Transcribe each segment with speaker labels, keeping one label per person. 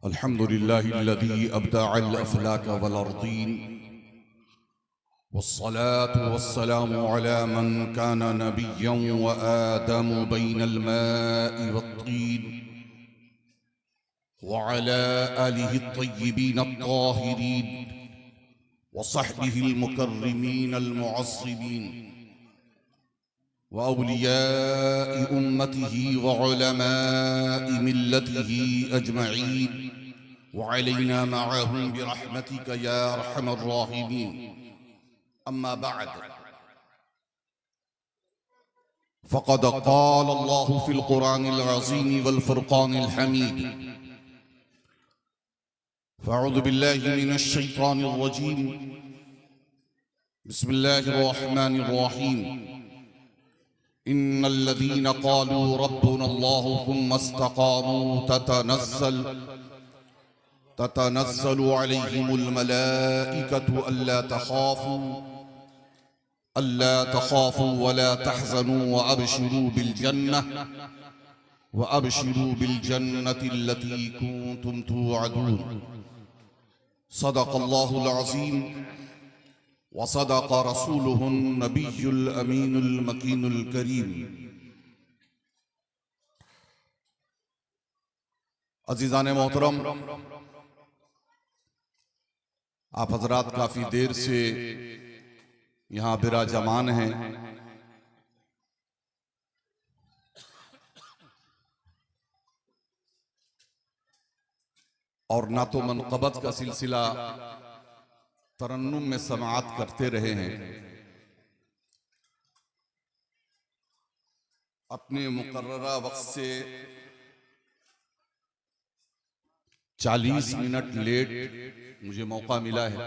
Speaker 1: अल्हम्दुलिल्लाहिल्लज़ी अब्दअल अफ़लाक वल अर्दीन वस्सलातु वस्सलामु अला मन काना नबिय्यन व आदमु बैनल माइ वत्तीन व अला आलिहि अत्तय्यिबीन अत्ताहिरीन व सहबिहिल मुकर्रमीन अल मुअस्सिबीन व औलियाइ उम्मतिही व उलमाइ मिल्लतिही अजमईन व अलैना मअहुम बिरहमतिका या अरहमर राहिमीन। अम्मा बअद फ़क़द क़ाल अल्लाहु फ़िल क़ुरानिल अज़ीम वल फ़ुरक़ानिल हमीद। फ़अऊज़ु बिल्लाहि मिनश शैतानिर रजीम। बिस्मिल्लाहिर रहमानिर रहीम। इन्नल्लज़ीना क़ालू रब्बुनल्लाहु थुम्मा इस्तक़ामू ततनज़्ज़लु अलैहिमुल मलाइकतु अल्ला तख़ाफ़ू वला तहज़नू व अबशिरू बिल जन्नति अल्लती कुन्तुम तुअदून। सदक़ल्लाहुल अज़ीम व सदक़ रसूलुहुन नबियुल अमीनुल मकीनुल करीम। अज़ीज़ान मोहतरम, आप हजरात काफी देर से यहाँ विराजमान हैं। और ना तो मनक़बत का सिलसिला तरन्नुम में समाअत करते रहे हैं, अपने मुकर्ररा वक्त से 40 मिनट लेट मुझे मौका मिला है।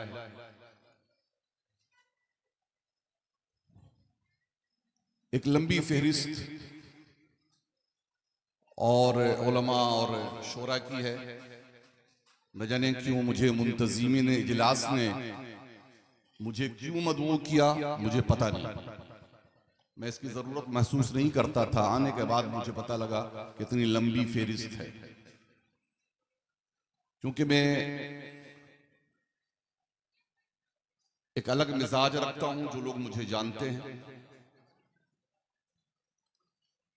Speaker 1: एक लंबी फहरिस्त और उलमा और शोरा की है। न जाने क्यों मुझे मुंतज़िमीन इजलास ने मुझे क्यों मदऊ किया, मुझे पता नहीं। मैं इसकी जरूरत महसूस नहीं करता था। आने के बाद मुझे पता लगा कितनी लंबी फहरिस्त है। क्योंकि मैं एक अलग मिजाज रखता हूं, जो लोग मुझे जानते हैं।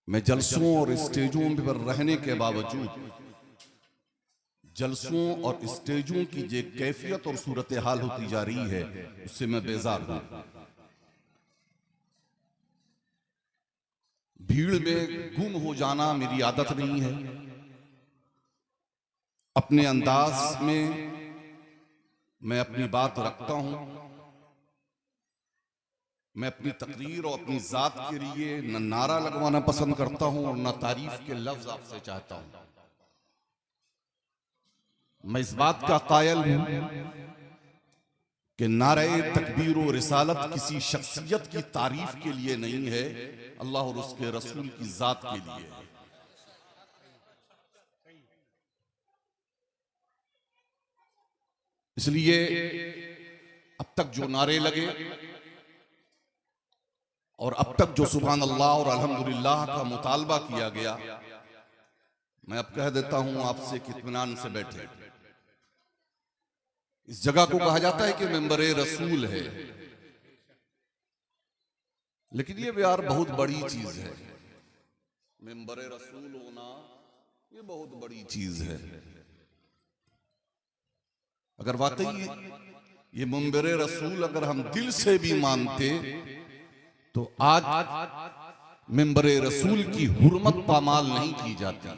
Speaker 1: मैं जलसों और स्टेजों पर रहने के बावजूद जलसों और स्टेजों की जो कैफियत और सूरत हाल होती जा रही है, उससे मैं बेजार हूं। भीड़ में गुम हो जाना मेरी आदत नहीं है। अपने अंदाज में मैं अपनी बात रखता हूं। मैं अपनी तकरीर और अपनी जात के लिए न नारा लगवाना पसंद करता हूं और न तारीफ के लफ्ज आपसे चाहता हूं। मैं इस बात का कायल हूं कि नारे तकबीर और रिसालत किसी शख्सियत की तारीफ के लिए नहीं है, अल्लाह और उसके रसूल की जात के लिए है। इसलिए अब तक जो नारे लगे और अब तक जो सुभान अल्लाह और अल्हम्दुलिल्लाह का मुतालबा किया गया, मैं अब कह देता हूं आपसे कि इत्मीनान से बैठे। इस जगह को कहा जाता है कि मेंबरे रसूल है, लेकिन ये यार बहुत बड़ी चीज है। मेंबरे रसूल होना ये बहुत बड़ी चीज है। अगर वाकई ये मेंबरे रसूल अगर हम दिल से भी मानते तो आज मेंबरे रसूल की हुर्मत पामाल नहीं की जाती।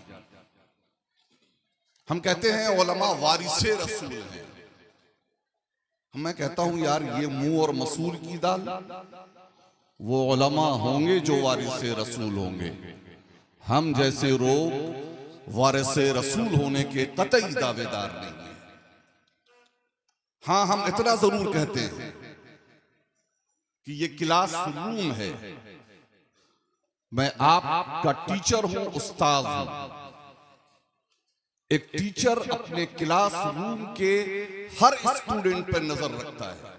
Speaker 1: हम कहते हैं उलमा वारिसे रसूल हैं। मैं कहता हूं यार, ये मुंह और मसूर की दाल, वो उलमा होंगे जो वारिसे रसूल होंगे। हम जैसे लोग वारिसे रसूल होने के कतई दावेदार नहीं हैं। हाँ, हम इतना जरूर कहते हैं कि ये क्लास रूम है। मैं आपका टीचर हूं, उस्ताद हूं। एक टीचर अपने क्लास रूम के हर स्टूडेंट पर नजर रखता है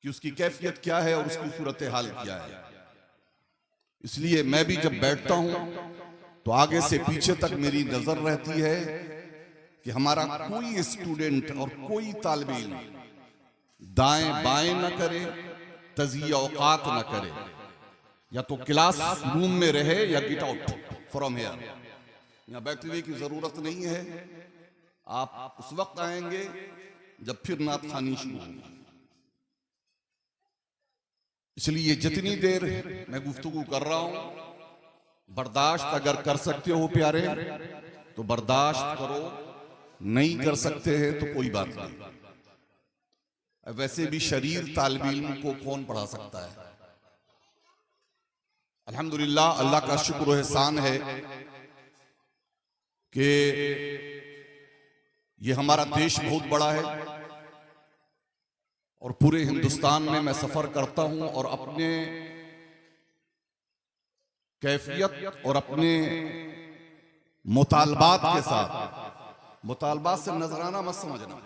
Speaker 1: कि उसकी कैफियत क्या है और उसकी सूरत हाल क्या है। इसलिए मैं भी जब बैठता हूं तो आगे से पीछे तक मेरी नजर रहती है कि हमारा कोई स्टूडेंट और कोई तालिब इल्म दाएं बाएं न करे, तज़िया औकात न करे, या तो क्लास रूम में रहे या गेट आउट फ्रॉम हियर। यहाँ बैठने की जरूरत नहीं है, आप उस वक्त आएंगे जब फिर नात खानी शुरू होगी। इसलिए जितनी देर मैं गुफ्तगू कर रहा हूं, बर्दाश्त अगर कर सकते हो प्यारे तो बर्दाश्त करो, नहीं कर सकते हैं तो कोई बात नहीं। वैसे भी शरीर तालिब इल्म को कौन पढ़ा सकता है। अल्हम्दुलिल्लाह, अल्लाह का शुक्र और एहसान है कि ये हमारा देश बहुत बड़ा है और पूरे हिंदुस्तान में मैं सफर करता हूं और अपने कैफियत और अपने मुतालबात के साथ, मुतालबात से नजराना मत समझना,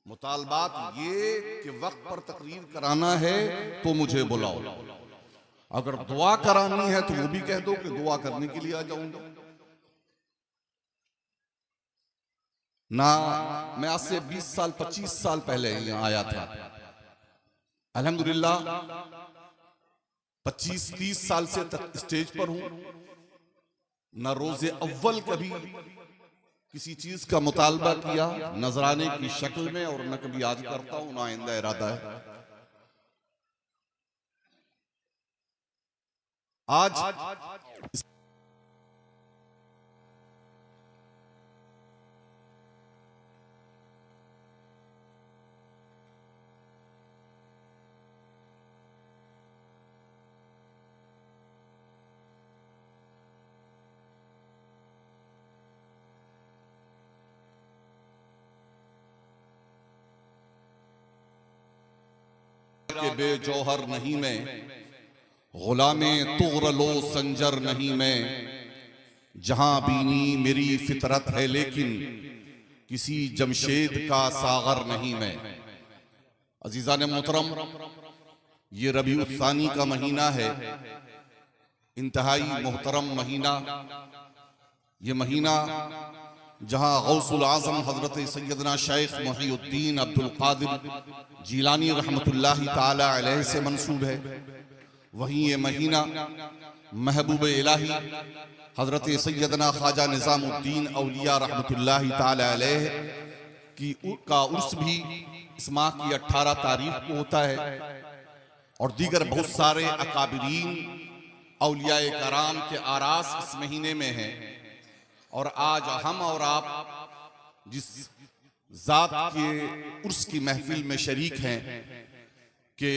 Speaker 1: मुतालबात ये कि वक्त पर तकरीर कराना है तो मुझे बुलाओ, अगर दुआ करानी है तो वो भी कह दो कि दुआ करने के लिए आ जाऊंगा। ना मैं आज से 20 साल 25 साल पहले यहाँ आया था, अल्हम्दुलिल्लाह 25-30 साल से तक स्टेज पर हूं। ना रोजे अव्वल कभी किसी चीज का मुतालबा किया नजराने की शक्ल में, और न कभी आज करता हूं, ना आइंदा इरादा है। आज के बेजौहर नहीं मैं, गुलामे तुगरलो संजर नहीं मैं, जहां बीनी मेरी फितरत है लेकिन किसी जमशेद का सागर नहीं मैं। अजीजान मोहतरम, ये रबीउल सानी का महीना है, इंतहाई मोहतरम महीना। ये महीना जहां गौसुल आजम हजरत सैयदना शेख मुहीउद्दीन अब्दुल कादिर जीलानी रहमतुल्लाहि ताला अलैहि से मंसूब है, वहीं ये महीना महबूब इलाही हजरत सैयदना ख्वाजा निजामुद्दीन औलिया रहमतुल्लाहि ताला अलैहि का उर्स भी इस माह की 18 तारीख को होता है, और दीगर बहुत सारे अकाबिरीन औलिया कराम के आरास इस महीने में हैं। और आज हम और आप जिस जात के उर्स की महफिल में शरीक हैं कि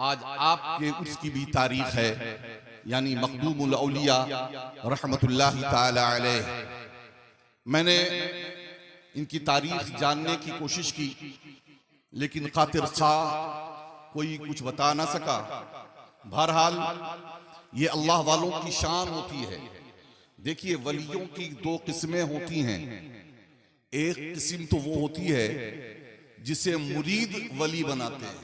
Speaker 1: आज आपके उर्स की भी तारीख है, यानी मखदूमुल औलिया रहमतुल्लाहि ताला अलैह। मैंने इनकी तारीख जानने की कोशिश की, लेकिन खातिर खा कोई कुछ बता ना सका। बहरहाल ये अल्लाह वालों की शान होती है। देखिए, वलियों की दो किस्में होती हैं। एक किस्म तो वो होती है जिसे मुरीद वली बनाते हैं,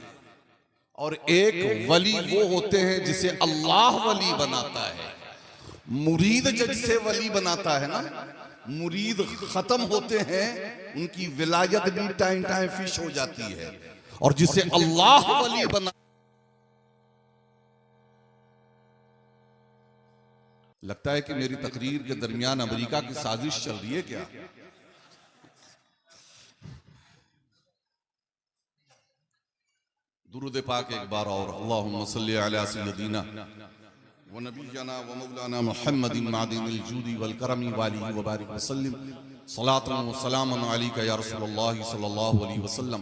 Speaker 1: और एक वली वो होते हैं जिसे अल्लाह वली बनाता है। मुरीद जिसे वली बनाता है ना, मुरीद खत्म होते हैं, उनकी विलायत भी टाइम टाइम फिश हो जाती है, और जिसे अल्लाह वली बना। लगता है कि मेरी तकरीर के दरमियान अमेरिका की साजिश चल रही है क्या? दुरूद पाक एक बार और, अल्लाहुम्मा सल्ली अला सय्यदिना व नबियना व मौलाना मुहम्मदिन मादिनिल जूदी वल करमी वालिहि व बारिक वसल्लम सलातन व सलामन अलैका या रसूलल्लाह सल्लल्लाहु अलैहि वसल्लम।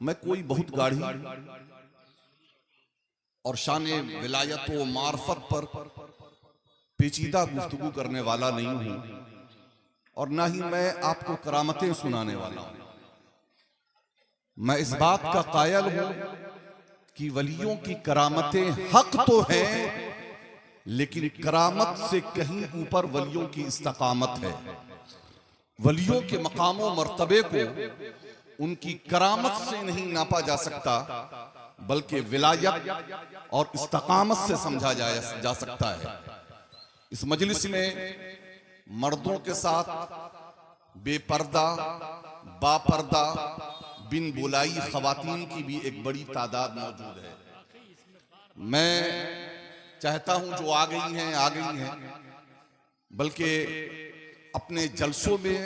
Speaker 1: मैं कोई बहुत गाढ़ी और शान विलायत व मार्फत पर पेचीदा गुफ्तगू करने वाला नहीं हूं, और ना ही मैं आपको करामतें सुनाने वाला हूं। मैं इस बात का कायल हूं कि वलियों की करामतें हक तो हैं, लेकिन करामत से कहीं ऊपर वलियों की इस्तकामत है। वलियों के मकाम व मर्तबे को उनकी करामत से नहीं नापा जा सकता, बल्कि विलायत और इस्तकामत से समझा जा सकता है। इस मजलिस में मर्दों के साथ बेपर्दा, बापर्दा, बिन बुलाई खवातीन की भी एक बड़ी तादाद मौजूद है। मैं चाहता हूं जो आ गई हैं, बल्कि अपने जलसों में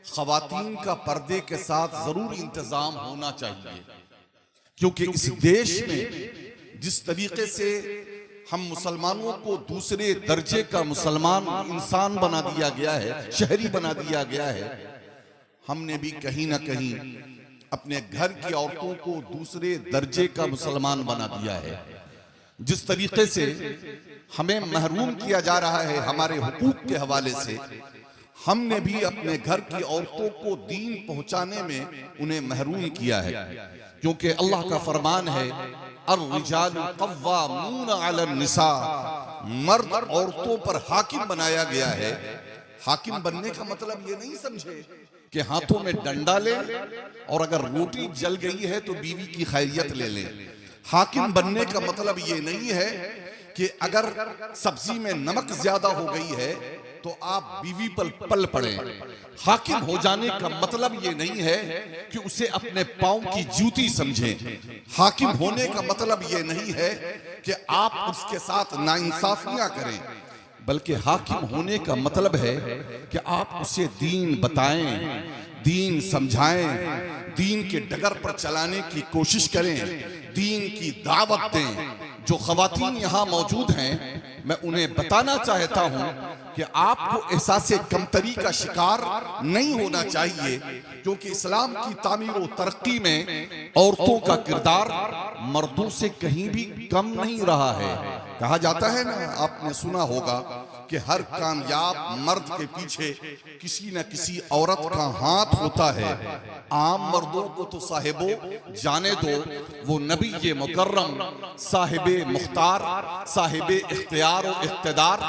Speaker 1: खवातीन का पर्दे के साथ जरूर इंतजाम होना चाहिए, क्योंकि इस देश में जिस तरीके से हम मुसलमानों को दूसरे दर्जे का मुसलमान इंसान बना दिया गया है, शहरी बना दिया गया है, हमने भी कहीं ना कहीं अपने घर की औरतों को दूसरे दर्जे का मुसलमान बना दिया है। जिस तरीके से हमें महरूम किया जा रहा है हमारे हुकूक के हवाले से, हमने भी अपने घर की औरतों को दीन पहुंचाने में उन्हें महरूम किया है, क्योंकि अल्लाह का फरमान है अर्रिजालु कव्वामून अलन निसा, मर्द औरतों पर हाकिम बनाया गया है। हाकिम बनने का मतलब ये नहीं समझे कि हाथों में डंडा ले और अगर रोटी जल गई है तो बीवी की खैरियत ले ले। हाकिम बनने का मतलब ये नहीं है कि अगर सब्जी में नमक ज्यादा हो गई है तो आप बीवी पर पल पड़े। हाकिम हो जाने का मतलब ये नहीं है कि उसे अपने पांव की जूती समझें। हाकिम होने का मतलब ये नहीं है कि आप उसके साथ नाइंसाफियां करें, बल्कि हाकिम होने का मतलब है कि आप उसे दीन बताएं, दीन समझाएं, दीन के डगर पर चलाने की कोशिश करें, दीन की दावत दें। जो खवातीन यहाँ मौजूद हैं, मैं उन्हें बताना चाहता हूँ कि आपको एहसासे कमतरी का शिकार नहीं होना चाहिए, क्योंकि इस्लाम की तामीर और तरक्की में औरतों का किरदार मर्दों से कहीं भी कम नहीं रहा है। कहा जाता है ना, आपने सुना होगा कि हर कामयाब मर्द के पीछे किसी न किसी औरत का हाथ होता है। आम मर्दों को तो साहिबो जाने दो, वो नबी ये मुकर्रम साहिबे मुख्तार, साहिबे इख्तियार और इख्तिदार,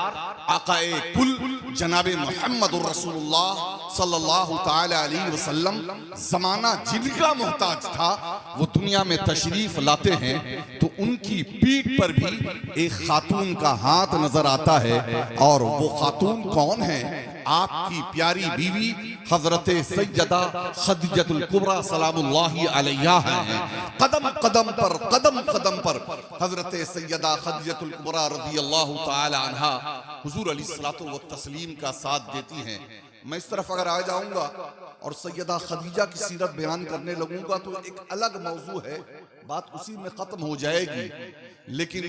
Speaker 1: आकाए कुल जनाबे मुहम्मद रसूलुल्लाह सल्लल्लाहु ताला अलैहि वसल्लम, जमाना जिनका मोहताज था, वो दुनिया में तशरीफ लाते हैं तो उनकी पीठ पर भी एक खातून का हाथ नजर आता है। और वो खातून कौन है? आपकी प्यारी बीवी हजरत सैयदा खदीजतुल कुबरा सलामुल्लाहि अलैहा हैं। कदम कदम पर हजरत सैयदा खदीजतुल कुबरा रज़ियल्लाहु ताला अन्हा हुजूर अलैहिस्सलातु व तस्लीम का साथ देती हैं। मैं इस तरफ अगर आ जाऊंगा और सैयदा खदीजा की सीरत बयान करने लगूंगा तो एक अलग मौजू है, बात उसी में खत्म हो जाएगी। लेकिन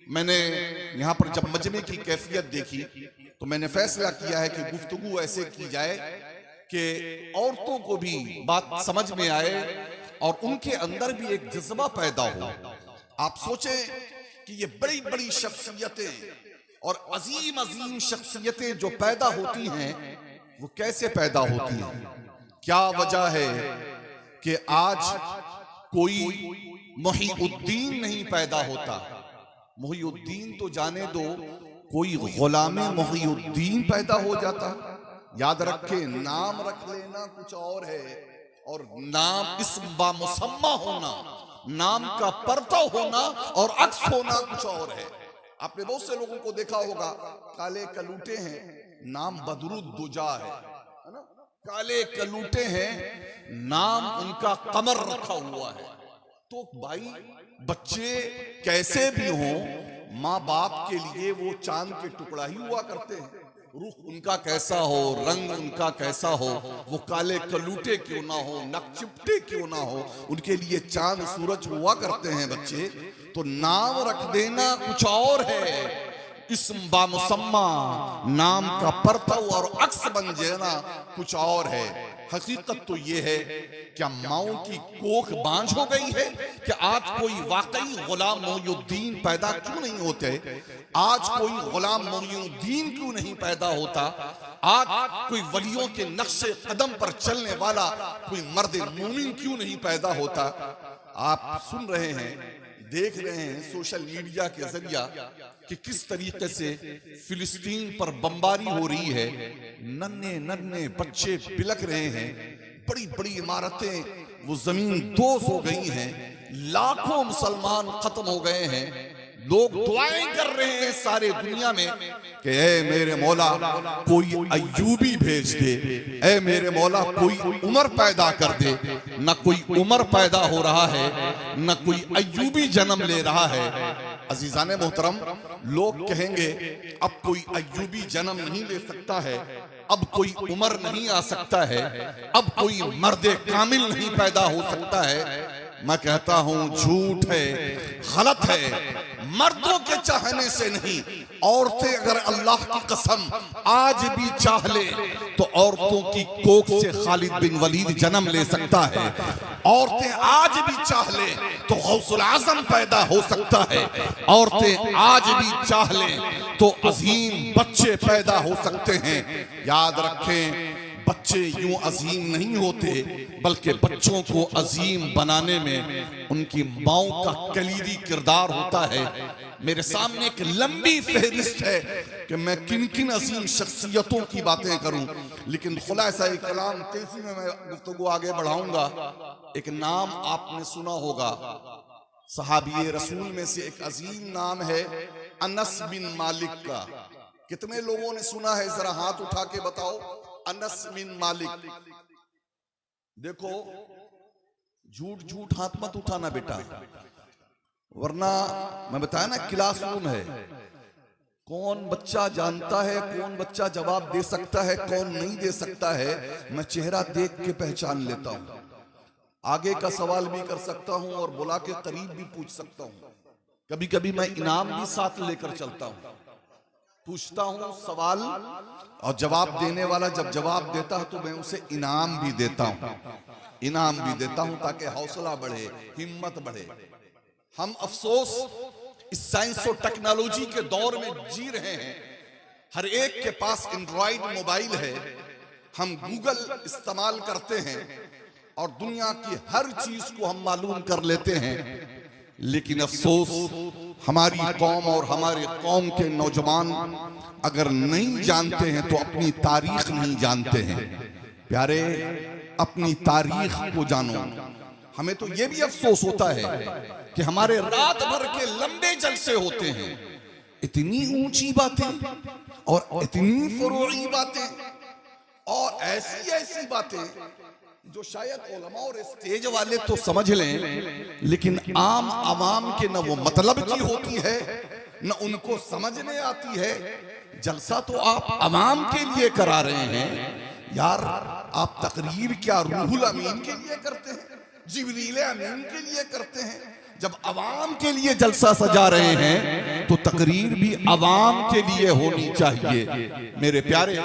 Speaker 1: मैंने यहाँ पर जब मजमे की कैफियत देखी तो मैंने फैसला किया है कि गुफ्तगू ऐसे की जाए कि औरतों को भी बात समझ में आए और उनके अंदर भी एक जज्बा पैदा हो। आप सोचें कि ये बड़ी बड़ी शख्सियतें और अजीम अजीम शख्सियतें जो पैदा होती हैं, वो कैसे पैदा होती हैं? क्या वजह है कि आज कोई मुहीउद्दीन नहीं पैदा होता? मुहीउद्दीन तो जाने दो, कोई गुलामे मुहीउद्दीन पैदा हो जाता। याद रखे, नाम रख लेना कुछ और है और नाम इस्म बामुसम्मा होना, नाम का पर्दा होना और अक्स होना कुछ और है। आपने बहुत से लोगों को देखा होगा, काले कलूटे हैं, नाम बदरुद्दुजा है ना? काले कलूटे हैं, नाम उनका कमर रखा हुआ है। तो भाई, बच्चे कैसे भी हों, माँ बाप के लिए वो चांद के टुकड़ा ही हुआ करते हैं। रुख उनका कैसा हो, रंग उनका कैसा हो, वो काले कलूटे क्यों ना हो, नकचिपटे क्यों ना हो, उनके लिए चांद सूरज हुआ करते हैं बच्चे। तो नाम रख देना कुछ और है, इस्म बामुसम्मा, नाम का परतव और अक्स बन जाना कुछ और है। हकीकत तो ये है, क्या माओं की कोख बांझ हो गई है कि आज कोई वाकई गुलाम मोइनुद्दीन पैदा क्यों नहीं होते? आज कोई गुलाम मोइनुद्दीन क्यों नहीं पैदा होता? आज कोई वलियों के नक्शे कदम पर चलने वाला कोई मर्द मोमिन क्यों नहीं पैदा होता? आप सुन रहे हैं, देख रहे हैं सोशल मीडिया के जरिया कि किस तरीके से फिलिस्तीन पर बमबारी हो रही है। नन्हे नन्हे बच्चे बिलक रहे हैं, बड़ी बड़ी इमारतें वो जमीन दोज हो गई हैं, लाखों मुसलमान खत्म हो गए हैं। लोग दुआएं कर रहे हैं सारे दुनिया में कि ऐ मेरे मौला कोई अय्यूबी भेज दे, ऐ मेरे मौला कोई उमर पैदा कर दे। न कोई उमर पैदा हो रहा है, न कोई अय्यूबी जन्म ले रहा है। अजीजाने मोहतरम, लोग कहेंगे अब कोई अय्यूबी जन्म नहीं ले सकता है, अब कोई उमर नहीं आ सकता है, अब कोई मर्दे कामिल नहीं पैदा हो सकता है। मैं कहता हूं झूठ है, गलत है। मर्दों के चाहने से नहीं, औरतें अगर अल्लाह की कसम आज भी चाह ले तो औरतों की कोख से खालिद बिन वलीद जन्म ले सकता है। औरतें आज भी चाह ले तो गौसुल आजम पैदा हो सकता है। औरतें आज भी चाह ले तो अजीम बच्चे पैदा हो सकते हैं। याद रखें, बच्चे यूं अजीम नहीं होते, बल्कि बच्चों को अजीम बनाने में उनकी माओं का कलीदी किरदार होता है। मेरे सामने एक लंबी फहरिस्त है कि मैं किन किन अजीम शख्सियतों की बातें करूं, लेकिन खुलासा कलाम तेजी में मैं गुफ्तगू आगे बढ़ाऊंगा। एक नाम आपने सुना होगा, सहाबी रसूल में से एक अजीम नाम है अनस बिन मालिक का। कितने लोगों ने सुना है? जरा हाथ उठा के बताओ। अनस बिन मालिक। देखो, झूठ झूठ हाथ मत उठाना बेटा, वरना मैं बताया ना क्लासरूम है। कौन बच्चा जानता है, कौन बच्चा जवाब दे सकता है, कौन नहीं दे सकता है, मैं चेहरा देख के पहचान लेता हूं। आगे का सवाल भी कर सकता हूं और बुला के करीब भी पूछ सकता हूं। कभी कभी मैं इनाम भी साथ लेकर चलता हूं। पूछता हूं सवाल और जवाब देने वाला जब जवाब देता है तो मैं उसे इनाम भी देता हूं। इनाम भी देता हूं ताकि हौसला बढ़े, हिम्मत बढ़े। हम अफसोस इस साइंस और टेक्नोलॉजी के दौर में जी रहे हैं। हर एक के पास एंड्रॉइड मोबाइल है, हम गूगल इस्तेमाल करते हैं और दुनिया की हर चीज को हम मालूम कर लेते हैं। लेकिन अफसोस हमारी कौम और हमारे कौम के नौजवान अगर नहीं जानते हैं तो अपनी तारीख नहीं जानते हैं। प्यारे, अपनी तारीख को जानो। हमें तो ये भी अफसोस होता है कि हमारे रात भर के लंबे जलसे होते हैं, इतनी ऊंची बातें और इतनी फरोई बातें और ऐसी ऐसी बातें जो शायद उलमा और स्टेज वाले तो समझ लें, लेकिन आम आवाम के न वो मतलब की होती है न उनको समझने आती है। जलसा तो आप आवाम के लिए करा रहे हैं यार। आप तकरीर क्या रूहुल अमीन के लिए करते हैं, जिब्रील अमीन के लिए करते हैं? जब अवाम के लिए जलसा सजा रहे हैं तो तकरीर भी अवाम के लिए होनी चाहिए मेरे प्यारे।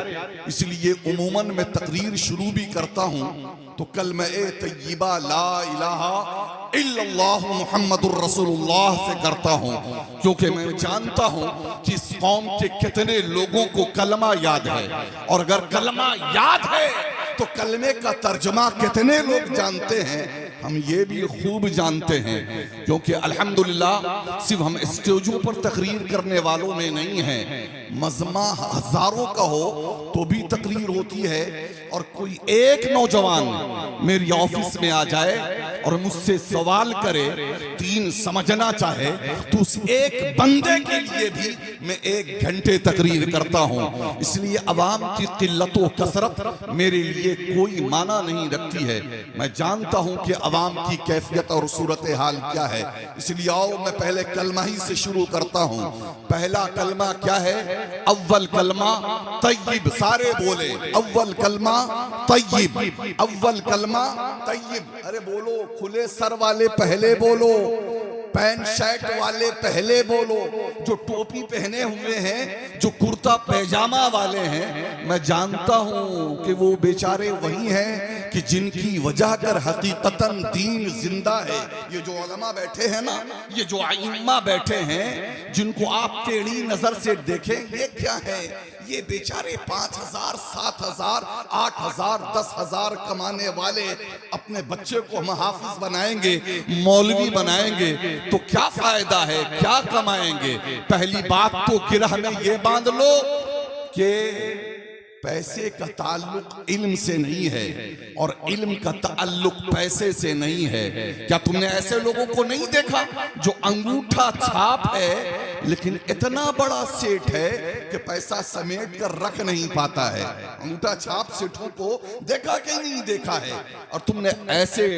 Speaker 1: इसलिए उमूमन मैं तकरीर शुरू भी करता हूं तो कलमे तय्यबा ला इलाहा इल्लल्लाह मुहम्मदुर रसूलुल्लाह से करता हूं, क्योंकि मैं जानता हूं कि इस कौम के कितने लोगों को कलमा याद है, और अगर कलमा याद है तो कलमे का तर्जमा कितने लोग जानते हैं हम ये भी खूब जानते हैं। क्योंकि अल्हम्दुलिल्लाह सिर्फ हम स्टेजों पर तकरीर करने वालों में नहीं है, मजमा हजारों का हो तो भी तकरीर होती है। और कोई एक नौजवान मेरी ऑफिस में आ जाए और मुझसे सवाल करे, तीन समझना चाहे, तो उस एक बंदे के लिए भी मैं 1 घंटे तकरीर करता हूं। इसलिए अवाम की किल्लत व कसरत मेरे लिए कोई माना नहीं रखती है। मैं जानता हूं कि अवाम की कैफियत और सूरत हाल क्या है। इसलिए आओ मैं पहले कलमा ही से शुरू करता हूं। पहला कलमा क्या है? अव्वल कलमा तय्यब। सारे बोले अव्वल कलमा तय्यब, अव्वल कलमा तय्यब। अरे बोलो, खुले सर वाले पहले बोलो, पैंट शर्ट वाले पहले बोलो, जो टोपी पहने हुए हैं, जो कुर्ता पैजामा वाले हैं, मैं जानता हूं कि वो बेचारे वही हैं कि जिनकी वजह कर हकीकतन दीन जिंदा है। ये जो उलमा बैठे हैं ना, ये जो आइम्मा बैठे हैं, जिनको आप टेढ़ी नजर से देखें, ये क्या है? ये बेचारे 5,000, 7,000, 8,000, 10,000 कमाने वाले अपने बच्चे को हम हाफिज बनाएंगे, मौलवी बनाएंगे तो क्या फायदा है, क्या कमाएंगे? पहली बात तो गिरह में ये बांध लो कि पैसे का ताल्लुक इल्म से नहीं है और इल्म का ताल्लुक पैसे से नहीं है। क्या तुमने ऐसे लोगों को नहीं देखा जो अंगूठा छाप है लेकिन इतना बड़ा सेठ है कि पैसा समेट कर रख नहीं पाता है? अंगूठा छाप सेठों को देखा कि नहीं देखा है? और तुमने ऐसे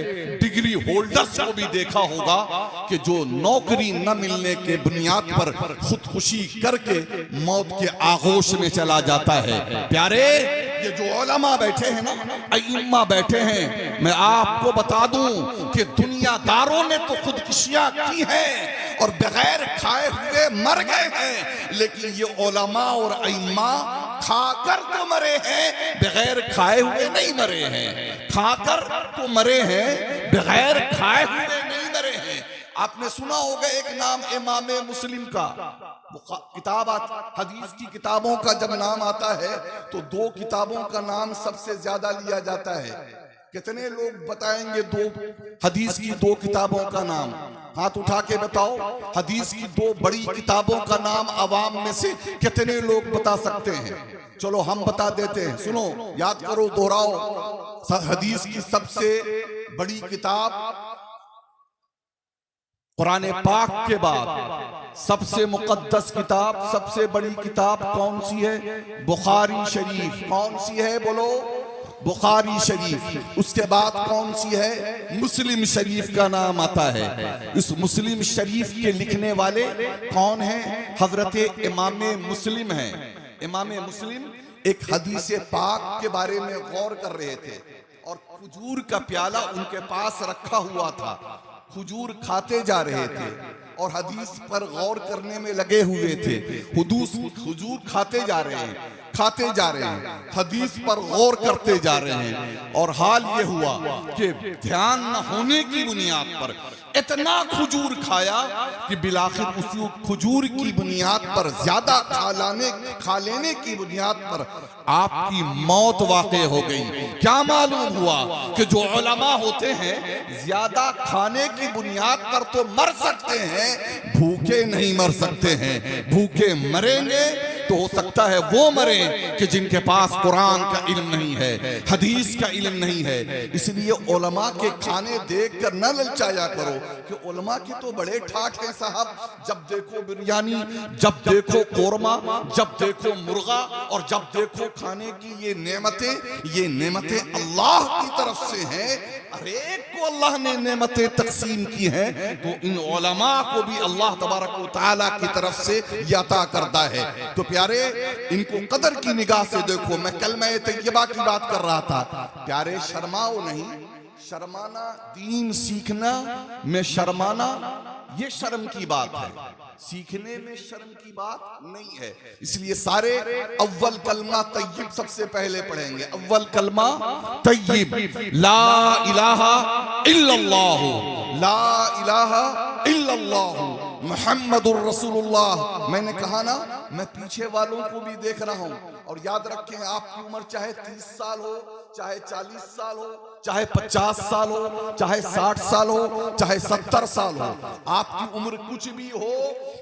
Speaker 1: डिग्री होल्डर्स को भी देखा होगा कि जो नौकरी न मिलने के बुनियाद पर खुदकुशी करके मौत के आगोश में चला जाता है। प्यारे, ये जो उलमा बैठे हैं ना, अइम्मा बैठे हैं, मैं आपको बता दूं कि दुनियादारों ने तो खुदकुशियां की हैं और बगैर खाए हुए मर गए हैं, लेकिन ये उलमा और अइम्मा खाकर तो मरे हैं, बगैर खाए हुए नहीं मरे हैं। खाकर तो मरे हैं, बगैर खाए हुए नहीं मरे हैं। आपने सुना होगा एक नाम इमाम मुस्लिम का, किताब हदीस की किताबों का जब नाम आता है तो दो किताबों का नाम सबसे ज्यादा लिया जाता है। कितने लोग बताएंगे दो हदीस की दो किताबों का नाम? हाथ उठा के बताओ। हदीस की दो बड़ी किताबों का नाम अवाम में से कितने लोग बता सकते हैं? चलो हम बता देते हैं, सुनो, याद करो, दोहराओ। हदीस की सबसे बड़ी किताब कुरान पाक के बाद सबसे मुकद्दस किताब, सबसे बड़ी किताब कौन सी है? बुखारी शरीफ। कौन सी है? बोलो। बुखारी शरीफ। उसके बाद कौन सी है? मुस्लिम शरीफ का नाम आता है। इस मुस्लिम शरीफ के लिखने वाले कौन हैं? हजरत इमाम मुस्लिम हैं। इमाम मुस्लिम एक हदीस पाक के बारे में गौर कर रहे थे और खजूर का प्याला उनके पास रखा हुआ था। खजूर खाते जा रहे थे और हदीस पर गौर करने में लगे हुए थे। खजूर खाते जा रहे हैं, खाते जा रहे हैं, हदीस पर गौर करते जा रहे हैं। और हाल ये हुआ कि ध्यान न होने की बुनियाद पर इतना खजूर खाया कि बिलाखिर उसी खजूर की बुनियाद पर, ज्यादा खा लेने की बुनियाद पर आपकी मौत वाक़ई हो गई। क्या मालूम हुआ कि जो उलमा होते हैं ज्यादा खाने की बुनियाद पर तो मर सकते हैं, भूखे नहीं मर सकते हैं। भूखे मरेंगे तो हो सकता है वो मरे कि जिनके पास कुरान का इल्म नहीं है, हदीस का इल्म नहीं है। इसलिए उलमा के खाने देख कर न ललचाया करो कि उलमा के तो बड़े ठाठ हैं साहब। जब देखो बिरयानी, जब देखो कोरमा, जब देखो मुर्गा और जब देखो खाने की ये नेमतें अल्लाह की तरफ से हैं। हर एक को अल्लाह ने नेमतें तकसीम की हैं, तो इन उलमा को भी अल्लाह तबारक व तआला की तरफ से अता करता है। तो प्यारे, इनको कदर की निगाह से देखो। मैं कलमा तैयबा की बात कर रहा था। प्यारे, शर्माओ नहीं। शर्माना, दीन सीखना में शर्माना ये शर्म की बात है, सीखने में शर्म की बात नहीं है। इसलिए सारे अव्वल कलमा तय्यब सबसे पहले पढ़ेंगे। अव्वल कलमा तय्यब, ला इलाहा इल्लल्लाह, ला इलाहा इल्लल्लाह मुहम्मदुर रसूलुल्लाह। मैंने कहा ना, मैं पीछे वालों को भी देख रहा हूं। और याद रखें, आपकी उम्र चाहे 30 साल हो, चाहे 40 साल हो, चाहे 50 साल हो, चाहे 60 साल हो, चाहे 70 साल हो, आपकी उम्र कुछ भी हो,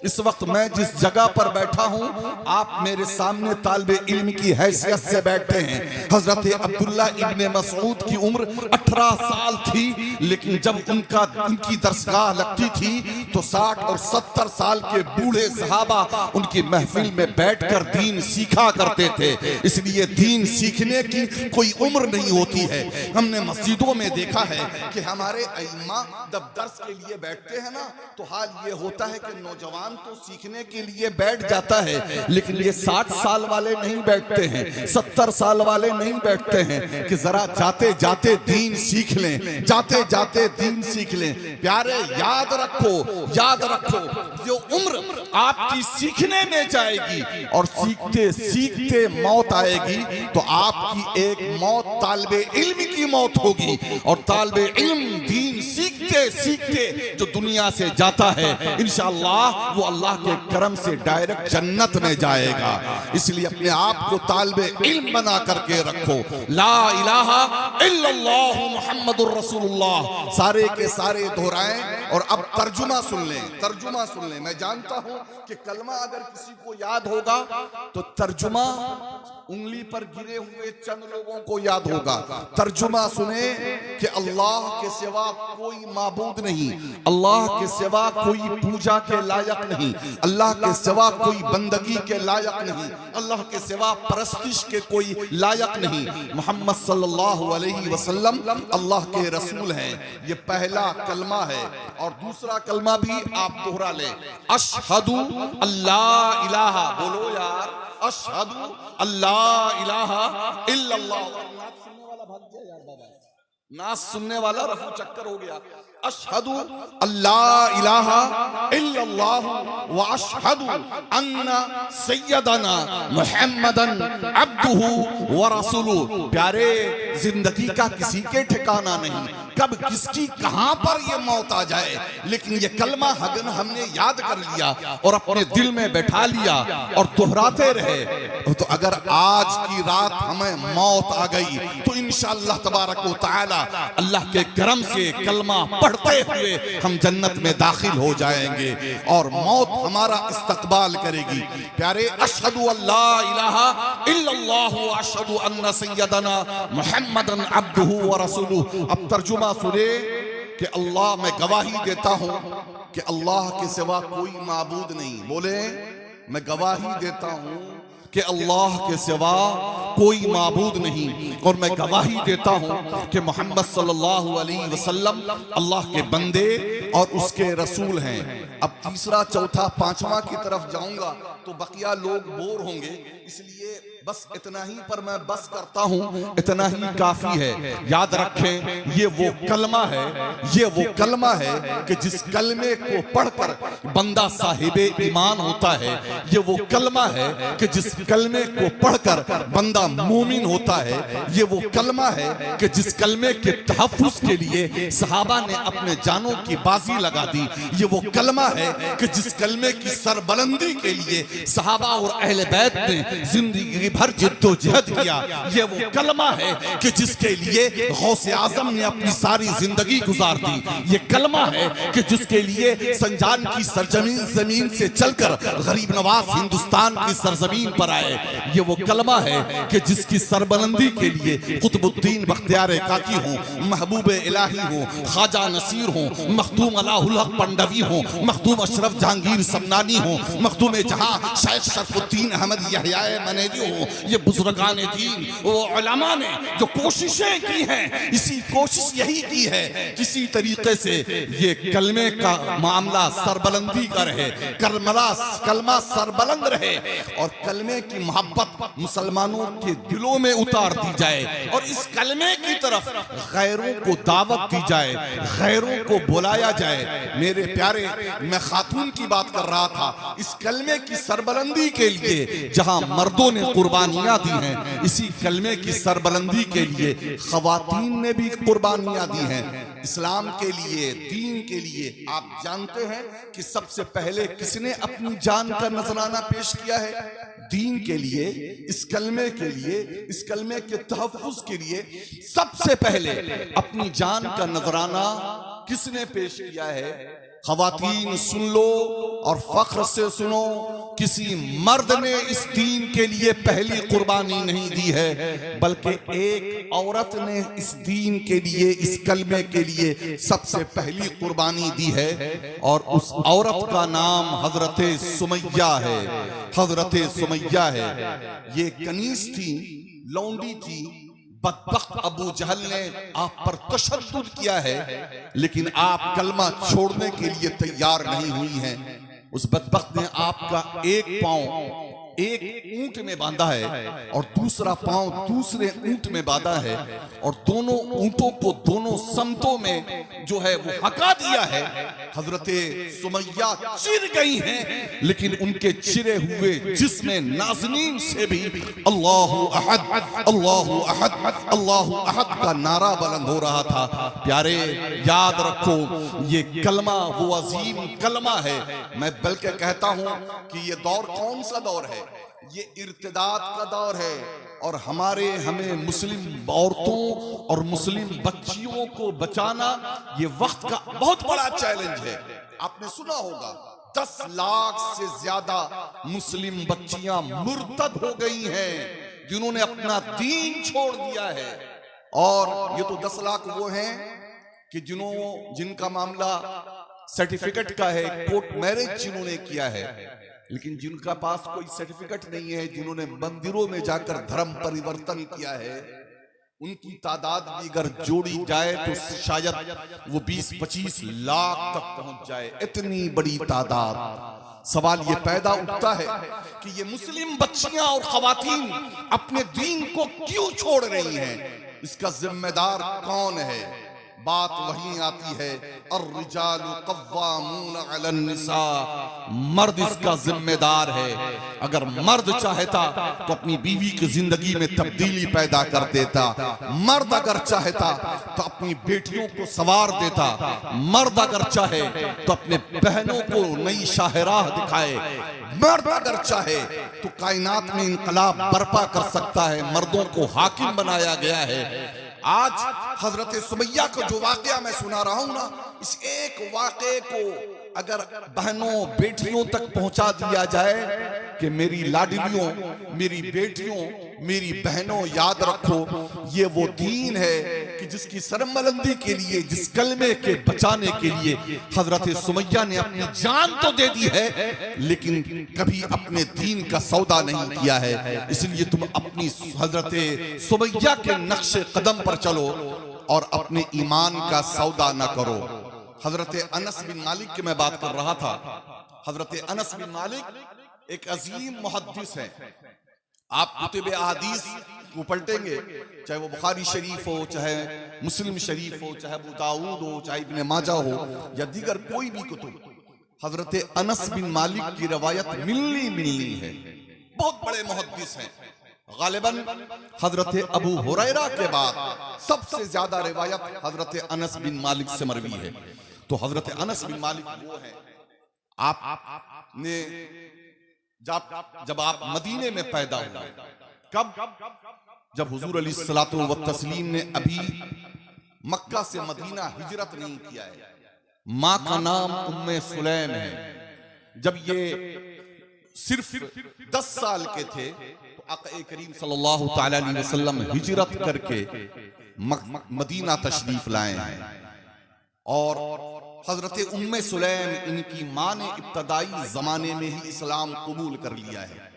Speaker 1: इस वक्त मैं जिस जगह पर बैठा हूं, आप मेरे सामने तालिबे इल्म की हैसियत से बैठे हैं। हजरत अब्दुल्ला इब्ने मसऊद की उम्र 18 साल थी, लेकिन जब उनकी दरसगाह लगती थी तो 60 और 70 साल के बूढ़े सहाबा उनकी महफिल में बैठकर दीन सीखा करते थे। इसलिए दीन सीखने की कोई उम्र नहीं होती है। हमने मस्जिदों में देखा है कि हमारे अइम्मा जब दर्स के लिए बैठते हैं ना, तो हाल ये होता है कि नौजवान तो सीखने के लिए बैठ जाता है, लेकिन ये 60 साल वाले नहीं बैठते हैं, 70 साल वाले नहीं बैठते हैं कि जरा जाते जाते दीन सीख लें, जाते जाते दीन सीख लें। प्यारे, याद रखो, याद रखो, जो उम्र आपकी सीखने में जाएगी और सीखते सीखते मौत आएगी, तो आपकी एक मौत तालिबे इल्म की मौत होगी। और तालिबे इल्म दीन सीखते सीखते जो दुनिया से जाता है, इंशाअल्लाह वो अल्लाह के करम से डायरेक्ट जन्नत में जाएगा। इसलिए अपने आप को तालिबे इल्म बना करके रखो। ला इलाहा इल्लल्लाह मुहम्मदुर रसूलुल्लाह सारे के सारे दोहराएं। और अब तर्जुमा सुन लें, तर्जुमा सुन लें। मैं जानता हूं कि कलमा अगर किसी को याद होगा तो तर्जुमा उंगली पर गिरे हुए चंद लोगों को याद होगा। तर्जुमा सुने कि अल्लाह के सिवा कोई माबूद नहीं, अल्लाह के सिवा कोई पूजा के लायक नहीं, अल्लाह के सिवा कोई बंदगी के लायक नहीं, अल्लाह के सिवा परस्तिश के कोई लायक नहीं। मोहम्मद सल्लल्लाहु अलैहि वसल्लम अल्लाह के रसूल हैं। ये पहला कलमा है। और दूसरा कलमा भी आप दोहरा ले, अशहदु अल्लाह इलाहा, बोलो यार, अशहदु अल्लाह इलाहा इल्लल्लाह। नाच सुनने वाला रफू चक्कर हो गया। अशहदु अल्लाह इलाहा इल्लल्लाह व अशहदु अन्ना सय्यदना मुहम्मदन अब्दुहु व रसूलुहु। प्यारे, जिंदगी का किसी के ठिकाना नहीं, कब किसकी कहां पर ये मौत आ जाए, लेकिन ये कलमा हमने याद कर लिया और अपने दिल में बैठा लिया और दोहराते रहे। तो अगर आज की रात हमें मौत आ गई तो इंशाअल्लाह तबारक व तआला अल्लाह के करम से कलमा पढ़ते हुए हम जन्नत में दाखिल हो जाएंगे और मौत हमारा इस्तकबाल करेगी। प्यारे, अशहदु अल्ला इलाहा इल्लल्लाह व अशहदु अन्ना सय्यदना मुहम्मदन अब्दुहु व रसूलुहु। अब तर्जुमा सुने कि अल्लाह, मैं गवाही देता हूं कि अल्लाह के सिवा कोई माबूद नहीं। बोले, मैं गवाही देता हूं कि अल्लाह के सिवा कोई माबूद नहीं और मैं गवाही देता हूं कि मोहम्मद सल्लल्लाहु अलैहि वसल्लम अल्लाह के बंदे और उसके रसूल हैं। अब तीसरा, चौथा, पांचवा की तरफ जाऊंगा तो बकिया लोग बोर होंगे, इसलिए बस इतना ही पर मैं बस करता हूं, इतना ही काफी है। याद रखें, ये वो कलमा है, ये वो कलमा है कि जिस कलमे को पढ़कर बंदा साहिबे ईमान होता है। ये वो कलमा है कि जिस कलमे को पढ़कर बंदा मोमिन होता है। ये वो कलमा है कि जिस कलमे के तहफ्फुज़ के लिए सहाबा ने अपने जानों की बाजी लगा दी। ये वो कलमा है कि जिस कलमे की सरबलंदी के लिए सहाबा और अहले बैत ने जिंदगी भर जिद्दोजहद किया। ये वो कलमा है कि जिसके लिए गौसे आजम ने अपनी सारी जिंदगी गुजार दी। ये कलमा है कि जिसके लिए संजान की सरजमीन जमीन से चलकर गरीब नवाज हिंदुस्तान की सरजमीन पर आए। ये वो कलमा है कि जिसकी सरबलंदी के लिए कुतुबुद्दीन बख्तियार काकी हो, महबूब इलाही हो, ख्वाजा नसीर हो, मखदूम अलाहुल हक पंडवी हो, मखदूम अशरफ जहांगीर समनानी हो, मखदूम जहां शेख शरफुद्दीन अहमद यहया मनेदी हो। ये बुजुर्गान दीन, वो उलमा ने जो कोशिशें की हैं, इसी कोशिश यही की है किसी तरीके से ये कलमे का मामला सरबलंदी का रहे, कलमा सरबलंद रहे और कलमे की मोहब्बत मुसलमानों के दिलों में उतार दी जाए और इस कलमे की तरफ गैरों को दावत दी जाए, गैरों को बुलाया जाए। मेरे प्यारे, मैं खातून की बात कर रहा था। इस कलमे की सरबलंदी के लिए जहां मर्दों ने कुर्बानियां दी हैं, इसी कलमे की सरबलंदी के लिए खवातीन ने भी कुर्बानियां दी हैं। इस्लाम के लिए, दीन के लिए। आप जानते हैं कि सबसे पहले किसने अपनी जान का नजराना पेश किया है? दीन के लिए, इस कलमे के लिए, इस कलमे के तहफ्फुज़ के लिए सबसे पहले अपनी जान का नजराना किसने पेश किया है? खवातीन सुन लो और फख्र से सुनो, किसी मर्द ने इस दीन के लिए पहली कुर्बानी नहीं दी है, बल्कि एक औरत ने इस दीन के लिए, इस कलमे के लिए सबसे पहली कुर्बानी दी है और उस औरत का नाम हजरत सुमैया है। हजरत सुमैया है। ये कनीज थी, लौंडी थी। बदबख्त अबू जहल ने आप पर तशद्दुद किया है, लेकिन आप कलमा छोड़ने के लिए तैयार नहीं हुई हैं। उस बदबख्त ने आपका एक पांव एक ऊंट में बांधा है और दूसरा पांव दूसरे ऊंट में बांधा है और दोनों ऊंटों को दोनों समतों में जो है वो हका दिया है। हजरते सुमैया चिर गई हैं, लेकिन उनके चिरे हुए जिस्म नाज़नीन से भी अल्लाहु अहद, अल्लाहु अहद, अल्लाहु अहद का नारा बुलंद हो रहा था। प्यारे, याद रखो, ये कलमा वो अजीम कलमा है। मैं बल्कि कहता हूं कि ये दौर कौन सा दौर है? ये इर्तिदाद का दौर है और हमें मुस्लिम औरतों और मुस्लिम बच्चियों को बचाना ये वक्त का बहुत बड़ा चैलेंज है। आपने सुना होगा 10 लाख से ज्यादा मुस्लिम बच्चियां मुर्तद हो गई हैं। जिन्होंने अपना दीन छोड़ दिया है। और ये तो 10 लाख वो हैं कि जिनका मामला सर्टिफिकेट का है, कोर्ट मैरिज जिन्होंने किया है, लेकिन जिनका पास कोई सर्टिफिकेट नहीं है, जिन्होंने मंदिरों में जाकर धर्म परिवर्तन किया है, उनकी तादाद भी अगर जोड़ी जाए तो शायद वो 20-25 लाख तक पहुंच जाए, इतनी बड़ी तादाद। सवाल ये पैदा उठता है कि ये मुस्लिम बच्चियां और खवातीन अपने दीन को क्यों छोड़ रही हैं? इसका जिम्मेदार कौन है? बात वहीं आती है, अर्रिजालु कव्वामून अलन निसा, मर्द इसका जिम्मेदार है। अगर मर्द चाहता तो अपनी बीवी की जिंदगी में तब्दीली पैदा कर देता, मर्द अगर चाहता तो अपनी बेटियों को संवार देता, मर्द अगर चाहे तो अपने बहनों को नई शाहराह दिखाए, मर्द अगर चाहे तो कायनात में इंकलाब बर्पा कर सकता है। मर्दों को हाकिम बनाया गया है। आज हजरत सुमैया को जो वाकया मैं सुना रहा हूं ना, इस एक वाकये को अगर बहनों बेटियों तक पहुंचा दिया जाए कि मेरी लाडलियों, मेरी बेटियों, मेरी बहनों, याद रखो ये वो दीन है कि जिसकी सरमलंदी के लिए, जिस कलमे के बचाने के लिए हजरत सुमैया ने अपनी जान तो दे दी है, लेकिन कभी अपने दीन का सौदा नहीं किया है। इसलिए तुम अपनी हजरत सुमैया के नक्शे कदम पर चलो और अपने ईमान का सौदा न करो। हजरत अनस बिन मालिक की मैं बात कर रहा था। हजरत अनस बिन मालिक एक अजीम मुहद्दिस है। आप कुतुब अहादीस को पलटेंगे, चाहे वो बुखारी शरीफ हो, चाहे मुस्लिम शरीफ हो, चाहे अबू दाऊद हो, चाहे इब्ने माजा हो, या दीगर कोई भी कुतुब, हजरत अनस बिन मालिक की रवायत मिलनी है। बहुत बड़े मुहद्दिस हैं। गालिबन हजरत अबू हुरैरा के बाद सबसे ज्यादा रिवायत हजरत अनस बिन मालिक से मरवी है। तो हजरत अनस बिन मालिक वो है, आपने जब आप मदीने में पैदा हुए, कब? जब हुजूर अलैहिस्सलातु व तस्लीम ने अभी मक्का से मदीना हिजरत नहीं किया है। माँ का नाम उम्मे सुलैम है। जब ये सिर्फ 10 साल के थे तो आका करीम सल्लल्लाहु तआला अलैहि वसल्लम हिजरत करके मदीना तशरीफ लाए हैं। और हजरत उम्मे सुलैम, इनकी माँ ने इब्तदाई जमाने में ही इस्लाम कबूल कर लिया है।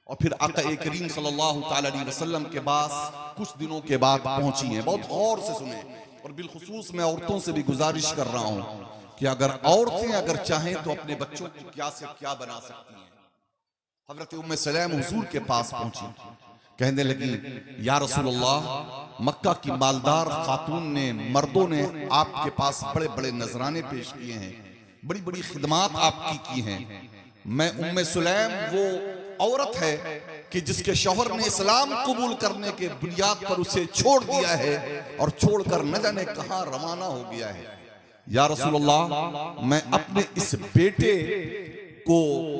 Speaker 1: और फिर आका करीम सल्लल्लाहु तआला अलैहि वसल्लम के पास कुछ दिनों के बाद पहुंची हैं। बहुत गौर से सुने, और बिलखुसूस मैं औरतों से भी गुजारिश कर रहा हूं कि अगर औरतें अगर चाहें तो अपने बच्चों को क्या से क्या बना सकती हैं। हजरत उम्मे सुलैम हुजूर के पास पहुंची, कहने लगी, या रसूलल्लाह, मक्का की मालदार खातून ने, मर्दों ने आपके पास बड़े बड़े नजराने पेश किए हैं, बड़ी बड़ी खिदमात आपकी की हैं। मैं उम्मे सुलैम वो औरत है कि जिसके शौहर ने इस्लाम कबूल करने के बुनियाद पर उसे छोड़ दिया है और छोड़कर न जाने कहां रवाना हो गया है। या रसूलल्लाह, मैं अपने इस बेटे को,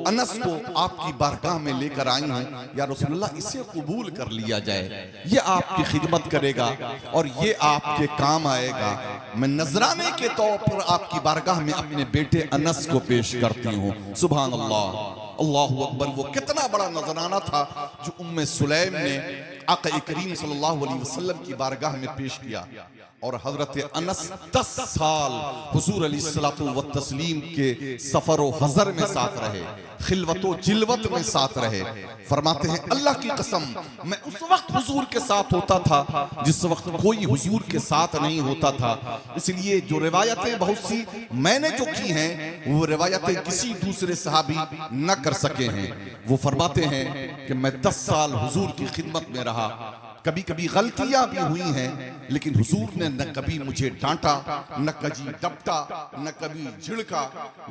Speaker 1: अनस को आपकी बारगाह में लेकर आई हूं। या रसूलल्लाह, इसे कबूल कर लिया जाए, ये आपकी खिदमत करेगा और ये आपके काम आएगा। मैं नजराने के तौर पर आपकी बारगाह में अपने बेटे अनस को पेश करती हूँ। सुभान अल्लाह, अल्लाहु अकबर। वो कितना बड़ा नजराना था जो उम्मे सुलैम ने आका करीम सल्लल्लाहु अलैहि वसल्लम की बारगाह में पेश किया। और हजरत अनस 10 साल हुजूर अलैहिस्सलातु व तस्लीम के सफर व हजर में साथ रहे, खिलवत व जिलवत में साथ रहे। फरमाते हैं, अल्लाह की कसम, मैं उस वक्त हुजूर के साथ होता था जिस वक्त कोई हुजूर के साथ नहीं होता था। इसलिए जो रिवायतें बहुत सी मैंने जो की हैं, वो रिवायतें किसी दूसरे सहाबी न कर सके हैं। वो फरमाते हैं कि मैं 10 साल हुजूर की खिदमत में रहा। कभी कभी गलतियां भी हुई हैं, लेकिन हुजूर ने न कभी मुझे डांटा, न कभी डपटा, न कभी झिड़का।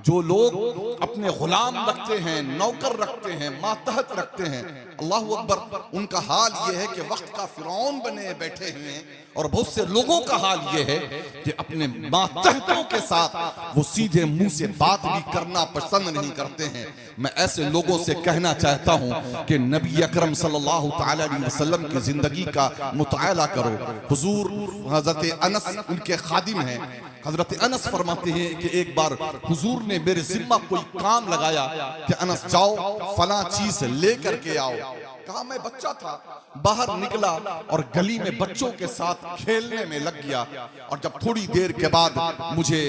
Speaker 1: जो लोग अपने गुलाम रखते हैं, नौकर रखते हैं, मातहत रखते हैं, अल्लाहु अकबर, उनका हाल ये है कि वक्त का फिरौन बने बैठे हुए हैं। और बहुत से लोगों का हाल ये है कि अपने मातहतों के साथ वो सीधे मुंह से बात भी करना पसंद नहीं करते हैं। मैं ऐसे लोगों से कहना चाहता हूं कि नबी अकरम सल्लल्लाहु तआला अलैहि वसल्लम की जिंदगी का मुताला करो। हुजूर हजरत अनस उनके खादिम हैं। हजरत अनस फरमाते हैं कि एक बार हुजूर ने मेरे जिम्मा कोई काम लगाया कि अनस जाओ फला चीज लेकर के आओ। कहा मैं बच्चा था, बाहर निकला और गली में बच्चों के साथ खेलने में लग गया, और जब थोड़ी देर के बाद मुझे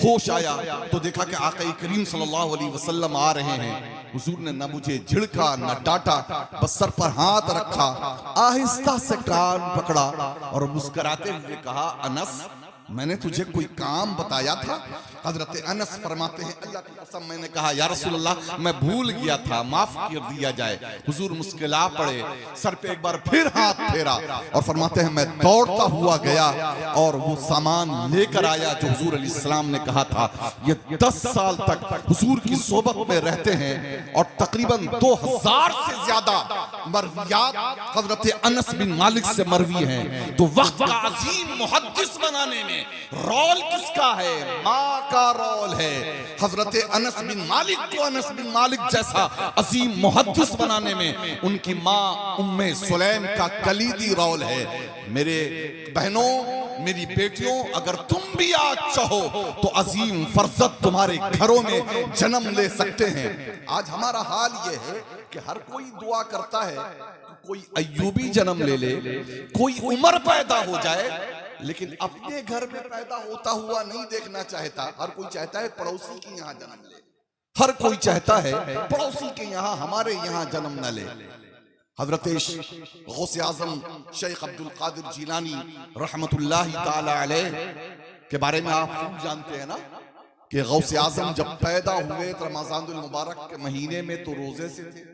Speaker 1: होश आया तो देखा कि आका करीम सल्लल्लाहु अलैहि वसल्लम आ रहे हैं। हुजूर ने न मुझे झिड़का न डांटा, बस सर पर हाथ रखा, आहिस्ता से कान पकड़ा और मुस्कुराते हुए कहा, अनस मैंने तुझे कोई काम बताया था? हजरत अनस फरमाते हैं, अल्लाह की कसम मैंने कहा या रसूलल्लाह मैं भूल गया था, माफ कर दिया जाए। हुजूर मुस्कुरा पड़े, सर पे एक बार फिर हाथ फेरा और फरमाते हैं मैं दौड़ता हुआ गया और वो सामान लेकर आया जो हुजूर अलैहिस्सलाम ने कहा था। ये 10 साल तक हुजूर की सोबत में रहते हैं और तकरीबन 2000 से ज्यादा मरवियात हजरत अनस बिन मालिक से मरवी हैं। तो वक्त का अजीम मुहद्दिस बनाने में रोल किसका है? माँ का रोल है। हजरत अनस बिन मालिक को अनस बिन मालिक जैसा अजीम मुहद्दिस बनाने में उनकी माँ उम्मे सुलैम का कलीदी रोल है। मेरे बहनों, मेरी बेटियों, अगर तुम भी आज चाहो तो अजीम फर्जत तुम्हारे घरों में जन्म ले सकते हैं। आज हमारा हाल ये है कि हर कोई दुआ करता है कोई अय्यूबी जन्म ले ले, कोई उमर पैदा हो जाए, लेकिन अपने घर में पैदा होता हुआ नहीं देखना चाहता। हर कोई चाहता है पड़ोसी के यहाँ जन्म ले, हर कोई चाहता है पड़ोसी के यहाँ, हमारे यहाँ जन्म न ले। हजरत गौसे आजम शेख अब्दुल कादिर जिलानी रहमतुल्लाहि ताला अलैह के बारे में आप खूब जानते हैं ना कि गौसे आजम जब पैदा हुए तो रमजानुल मुबारक के महीने में तो रोजे से थे।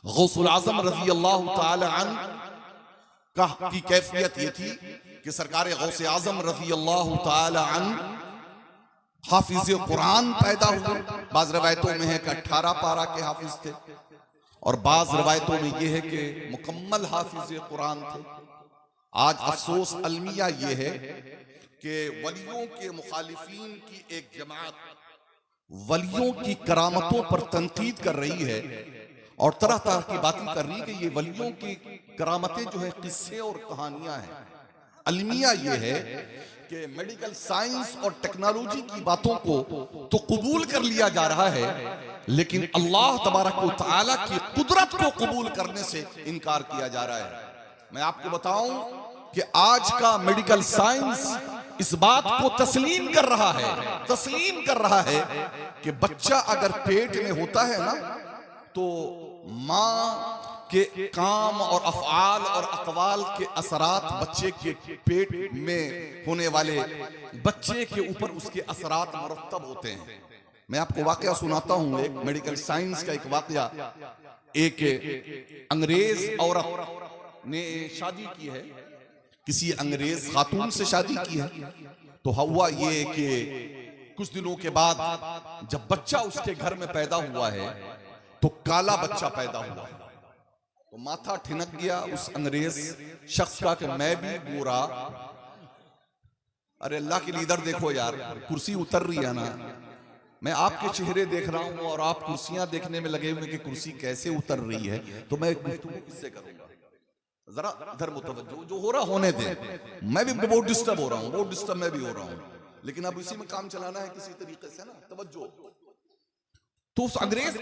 Speaker 1: गौसुल आजम रजी अल्लाह ताला अन्हु की कैफियत ये थी कि सरकार गौसे आजम रजी अल्लाह ताला अन्हु हाफिज कुरान पैदा हुए। बाज रवायतों में है कि 18 पारा के हाफिज थे और बाज रवायतों में यह है कि मुकम्मल हाफिज कुरान थे। आज अफसोस अलमिया यह है कि वलियों के मुखालिफीन की एक जमात वलियों की करामतों पर तनकीद कर रही है और तरह तरह की बातें कर रही है कि ये वलियों की करामतें जो है किस्से और कहानियां हैं। अलमिया ये है कि मेडिकल साइंस और टेक्नोलॉजी की बातों को तो कबूल कर लिया जा रहा है, लेकिन अल्लाह तबारक व तआला की कुदरत को कबूल करने से इनकार किया जा रहा है। मैं आपको बताऊं कि आज का मेडिकल साइंस इस बात को तस्लीम कर रहा है कि बच्चा अगर पेट में होता है ना तो माँ के काम और अफ़आल और अक़वाल के असरात बच्चे के पेट में होने वाले बच्चे के ऊपर उसके असरात मुरत्तब होते हैं। मैं आपको वाकया सुनाता हूँ, एक मेडिकल साइंस का एक वाकया। एक अंग्रेज औरत ने शादी की है, किसी अंग्रेज खातून से शादी की है। तो हुआ ये कि कुछ दिनों के बाद जब बच्चा उसके घर में पैदा हुआ है तो काला बच्चा पैदा हुआ, तो माथा ठिनक गया उस अंग्रेज शख्स का कि मैं भी गोरा। अरे अल्लाह के लीडर देखो यार, कुर्सी उतर रही है ना, मैं आपके चेहरे देख रहा हूं और आप कुर्सियां देखने में लगे हुए कि कुर्सी कैसे उतर रही है, तो मैं किससे करूंगा? जरा इधर मुतवज्जो, जो हो रहा होने दे। मैं भी बहुत डिस्टर्ब हो रहा हूँ, बहुत डिस्टर्ब मैं भी हो रहा हूँ, लेकिन अब इसी में काम चलाना है किसी तरीके से ना, तवज्जो। तो उस अंग्रेज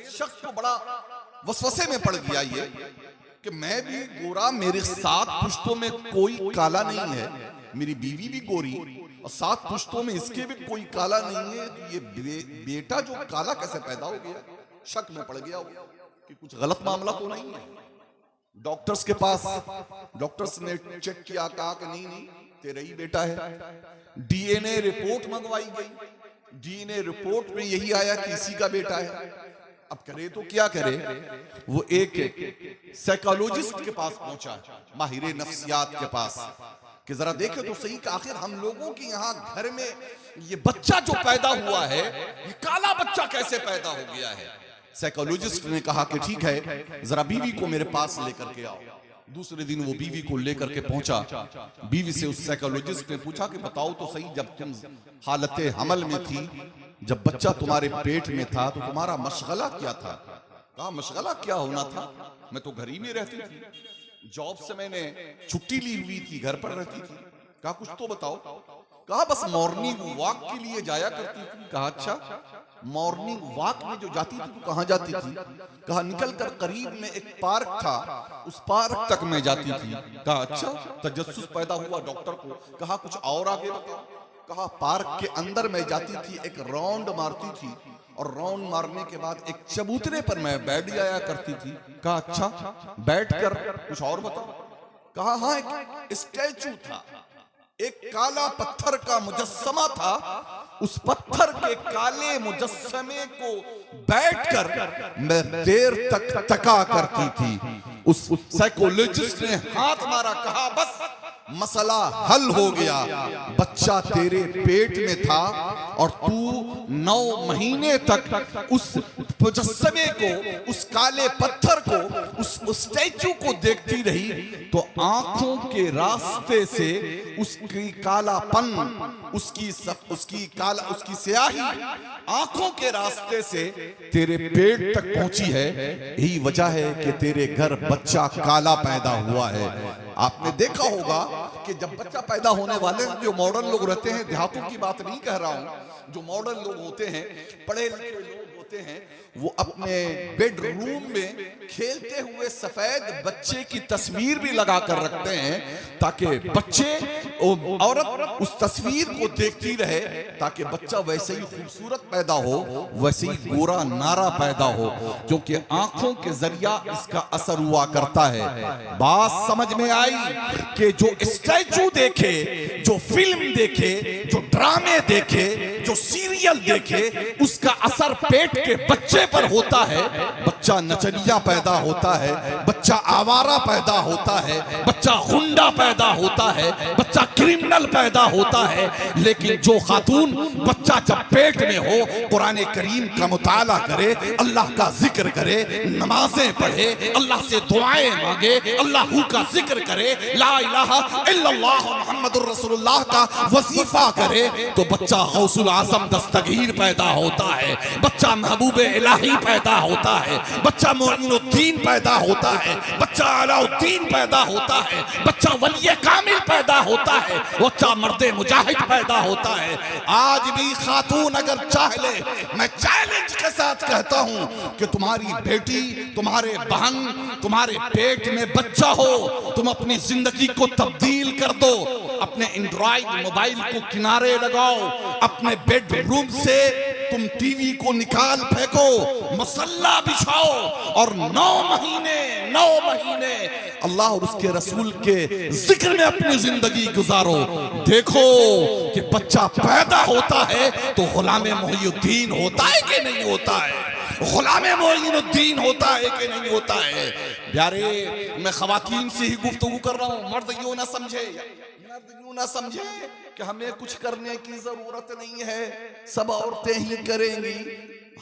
Speaker 1: शख्स को बड़ा वसवसे में पड़ गया ये कि मैं भी गोरा, मेरे 7 पुश्तों में कोई काला नहीं है, मेरी बीवी भी गोरी और 7 पुश्तों में इसके भी कोई काला नहीं है, तो ये बेटा जो काला कैसे पैदा हो गया? शक में पड़ गया कि कुछ गलत मामला तो नहीं है। डॉक्टर्स के पास, डॉक्टर्स ने चेक किया, कहा कि नहीं तेरा ही बेटा है। डीएनए रिपोर्ट मंगवाई गई, डीएनए रिपोर्ट में यही आया कि इसी का बेटा है। अब करे तो क्या करे, वो एक साइकोलॉजिस्ट के पास पहुंचा, माहिर नफ्सियात के पास, कि जरा देखे तो सही कि आखिर हम लोगों के यहाँ घर में ये बच्चा जो पैदा हुआ है, ये काला बच्चा कैसे पैदा हो गया है। साइकोलॉजिस्ट ने कहा कि ठीक है, जरा बीवी को मेरे पास लेकर के आओ। दूसरे दिन वो बीवी को लेकर के पहुंचा। बीवी से उस साइकोलॉजिस्ट ने पूछा कि बताओ तो सही, जब तुम हालत हमल में थी, जब बच्चा तुम्हारे पेट में था, तो तुम्हारा मशगला क्या था? कहा मशगला क्या होना था, मैं तो घर ही में रहती थी, जॉब से मैंने छुट्टी ली हुई थी, घर पर रहती थी। कहा कुछ तो बताओ। कहा बस मॉर्निंग वॉक के लिए जाया करती थी। कहा अच्छा, मॉर्निंग वॉक में जो जाती थी तो कहां जाती थी? कहा निकल कर करीब में एक पार्क था, उस पार्क तक में जाती थी। कहा अच्छा, तजस्सुस पैदा हुआ डॉक्टर को। कहा कुछ और आगे बताओ। कहा पार्क के अंदर मैं जाती थी, एक राउंड मारती थी और राउंड मारने के बाद एक चबूतरे पर मैं बैठ जाया करती थी। कहा अच्छा, बैठकर कुछ और बताओ। कहा हाँ, एक स्टैचू था, एक काला पत्थर का मुजस्समा था, उस पत्थर के काले मुजस्समे को बैठकर मैं देर तक तका करती थी। उस साइकोलॉजिस्ट ने हाथ मारा, कहा बस मसला हल हो गया, बच्चा तेरे पेट में था और तू 9 महीने तक उस मुजस्समे को, उस काले पत्थर को, उस स्टैचू को देखती रही तो आंखों के रास्ते से उसकी कालापन, उसकी स्याही आंखों के रास्ते से तेरे पेट तक पहुंची है। यही वजह है कि तेरे घर बच्चा काला पैदा हुआ है। आपने देखा होगा कि जब बच्चा पैदा होने वाले जो मॉडर्न लोग रहते हैं, देहातों की बात नहीं कह रहा हूं, जो मॉडर्न लोग होते हैं, पढ़े लिखे लोग होते हैं, वो अपने बेडरूम में खेलते हुए सफेद बच्चे की तस्वीर भी लगा कर रखते हैं ताकि बच्चे, औरत उस तस्वीर को देखती रहे ताकि बच्चा वैसे ही खूबसूरत पैदा हो, वैसे ही गोरा नारा पैदा हो, क्योंकि आंखों के जरिया इसका असर हुआ करता है। बात समझ में आई कि जो स्टैचू देखे, जो फिल्म देखे, जो ड्रामे देखे, जो सीरियल देखे, उसका असर पेट के बच्चे पर होता है। बच्चा नचनिया पैदा होता है, बच्चा आवारा पैदा होता है, बच्चा गुंडा पैदा होता है, बच्चा क्रिमिनल पैदा होता है। लेकिन जो खातून बच्चा जब पेट में हो, कुरान करीम का मुताला करे, अल्लाह का जिक्र करे, नमाजें पढ़े, अल्लाह से दुआएं मांगे, अल्लाह का जिक्र करे, ला इलाहा इल्लल्लाह मुहम्मदुर रसूलुल्लाह का वजीफा करे, तो बच्चा गौसुल आजम दस्तगीर पैदा होता है, बच्चा महबूब इलाही पैदा होता है, बच्चा मोइनुद्दीन पैदा होता है, बच्चा अलाउद्दीन पैदा होता है, बच्चा वलिय कामिल पैदा होता है, बच्चा मर्दे मुजाहिद पैदा होता है। आज भी खातून अगर चाह ले, मैं चैलेंज के साथ कहता हूं कि तुम्हारी बेटी, तुम्हारे बहन, तुम्हारे पेट में बच्चा हो, तुम अपनी जिंदगी को तब्दील कर दो। अपने एंड्रॉइड मोबाइल को किनारे लगाओ, अपने बेडरूम से तुम टीवी को निकाल फेंको, मसल्ला बिछाओ और 9 महीने अल्लाह और उसके रसूल के जिक्र में अपनी जिंदगी गुजारो। देखो कि बच्चा पैदा होता है तो गुलाम मोइनुद्दीन होता है कि नहीं होता है, गुलाम मोइनुद्दीन होता है कि नहीं होता है। प्यारे, मैं खवातीन से ही गुफ्तगू कर रहा हूं, मर्द यूं ना समझे कि हमें कुछ करने की जरूरत नहीं है, सब औरतें ही करेंगी,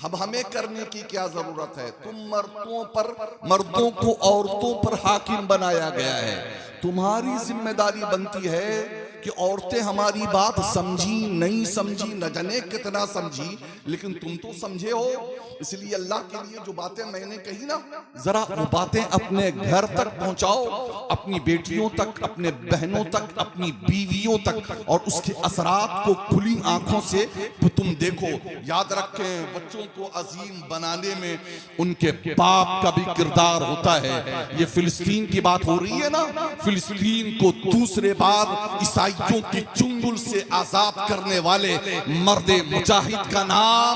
Speaker 1: अब हमें करने की क्या जरूरत है। तुम मर्दों को औरतों पर हाकिम बनाया गया है। तुम्हारी जिम्मेदारी बनती है कि औरतें हमारी बात समझी नहीं समझी, न जाने कितना समझी, लेकिन तुम तो समझे हो। इसलिए अल्लाह के लिए जो बातें मैंने कही ना, जरा वो बातें अपने घर तक पहुंचाओ, अपनी बेटियों तक, अपने बहनों तक, अपनी बीवियों तक, और उसके असरात को खुली आंखों से तुम देखो। याद रखें, बच्चों को अजीम बनाने में उनके बाप का भी किरदार होता है। ये फिलिस्तीन की बात हो रही है ना, फिलिस्तीन को दूसरे बार ईसाइयों की चुंगल से आजाद करने वाले मर्दे मुजाहिद का नाम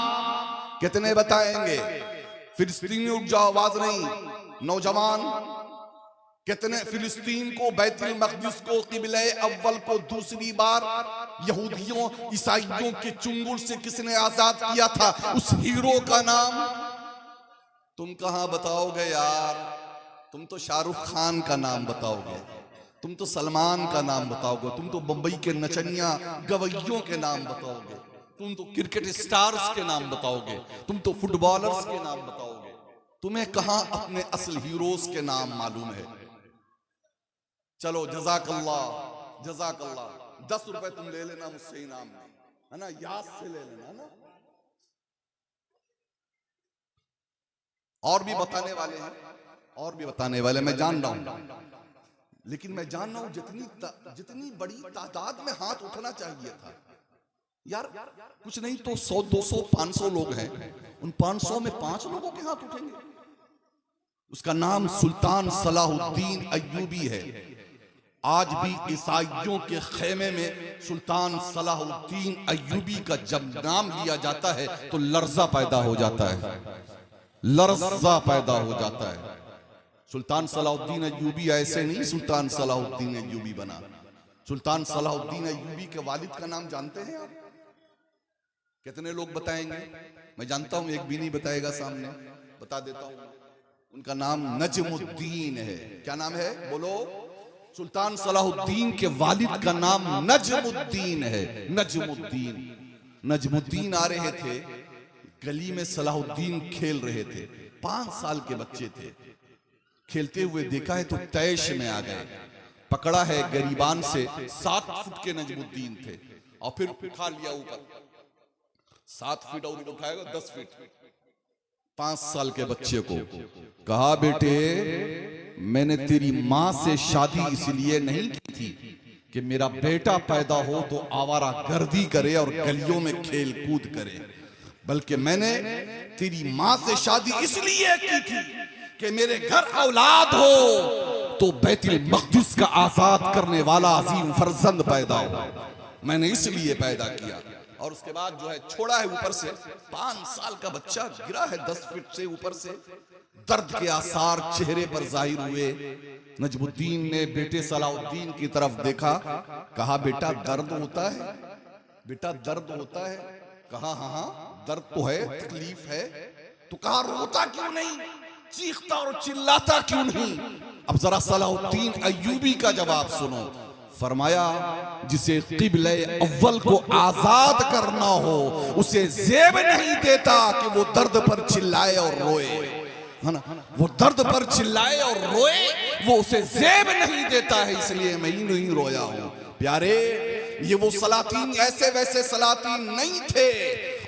Speaker 1: कितने बताएंगे? फिलिस्तीनी उठ जाओ, आवाज नहीं। नौजवान, कितने फिलिस्तीन को, बैतुल मक़दिस को, क़िबला अव्वल को दूसरी बार यहूदियों ईसाइयों के चुंगल से किसने आजाद किया था? उस हीरो का नाम तुम कहां बताओगे यार? तुम तो शाहरुख खान का नाम बताओगे, तुम तो सलमान का नाम बताओगे, तुम तो बंबई के नचनिया गवैयों के नाम बताओगे, तुम तो क्रिकेट स्टार्स के नाम बताओगे, तुम तो फुटबॉलर्स के नाम बताओगे। तुम्हें कहां अपने असल हीरोज के नाम मालूम है? चलो जज़ाकल्लाह, जज़ाकल्लाह, 10 रुपए तुम ले लेना मुझसे इनाम में, है ना, याद से ले लेना ना। और भी बताने वाले हैं, और भी बताने वाले, मैं जान रहा हूं। लेकिन मैं जान रहा हूं जितनी बड़ी तादाद में हाथ उठना चाहिए था यार, कुछ नहीं तो 100 200 500 लोग हैं, उन 500 में 5 लोगों के हाथ उठेंगे। उसका नाम सुल्तान सलाहुद्दीन अय्यूबी है। आज भी ईसाइयों के खेमे में सुल्तान सलाहुद्दीन अय्यूबी का जब नाम लिया जाता है तो लर्जा पैदा हो जाता है, लर्जा पैदा हो जाता है। सुल्तान सलाहुद्दीन अय्यूबी ऐसे नहीं सुल्तान सलाहुद्दीन अय्यूबी बना। सुल्तान सलाहुद्दीन अय्यूबी के वालिद का नाम जानते हैं आप? कितने लोग बताएंगे? मैं जानता हूं एक भी नहीं बताएगा, सामने बता देता हूं। उनका नाम नजमुद्दीन है। क्या नाम है? बोलो। सुल्तान सलाहुद्दीन के वालिद का नाम नजमुद्दीन है। नजमुद्दीन। नजमुद्दीन आ रहे थे गली में, सलाहुद्दीन खेल रहे थे, 5 साल के बच्चे थे। खेलते हुए देखा है तो तैश में आ गए, पकड़ा है गरीबान से। 7 फुट के नजमुद्दीन थे और फिर उठा लिया ऊपर। 7 फीट और उठाएगा 10 फीट। 5 साल के बच्चे को कहा, बेटे मैंने तेरी मां से शादी इसलिए नहीं की थी कि मेरा बेटा पैदा हो तो आवारा गर्दी करे और गलियों में खेल कूद करे, बल्कि मैंने तेरी मां से शादी इसलिए की थी कि मेरे घर औलाद हो तो बैतुल मक़दिस का आजाद करने वाला अजीम फर्जंद पैदा हो। मैंने इसलिए पैदा किया। और उसके बाद जो है छोड़ा है ऊपर से। 5 साल का बच्चा गिरा है 10 फीट से ऊपर से। दर्द के आसार चेहरे पर जाहिर हुए। नजमुद्दीन ने बेटे सलाहुद्दीन की तरफ देखा, कहा बेटा दर्द होता है? बेटा दर्द होता है? कहा हाँ हाँ दर्द तो है, तकलीफ है। तो कहा रोता क्यों नहीं, चीखता और चिल्लाता क्यों नहीं? अब जरा सलाहुद्दीन अय्यूबी का जवाब सुनो। फरमाया, जिसे क़िबले अव्वल को आजाद करना हो उसे ज़ेब नहीं देता कि वो दर्द पर चिल्लाए और रोए, है ना? वो दर्द पर चिल्लाए और रोए, वो उसे ज़ेब नहीं देता है, इसलिए मैं ही नहीं रोया हूं। प्यारे, ये वो सलातीन ऐसे वैसे सलातीन नहीं थे।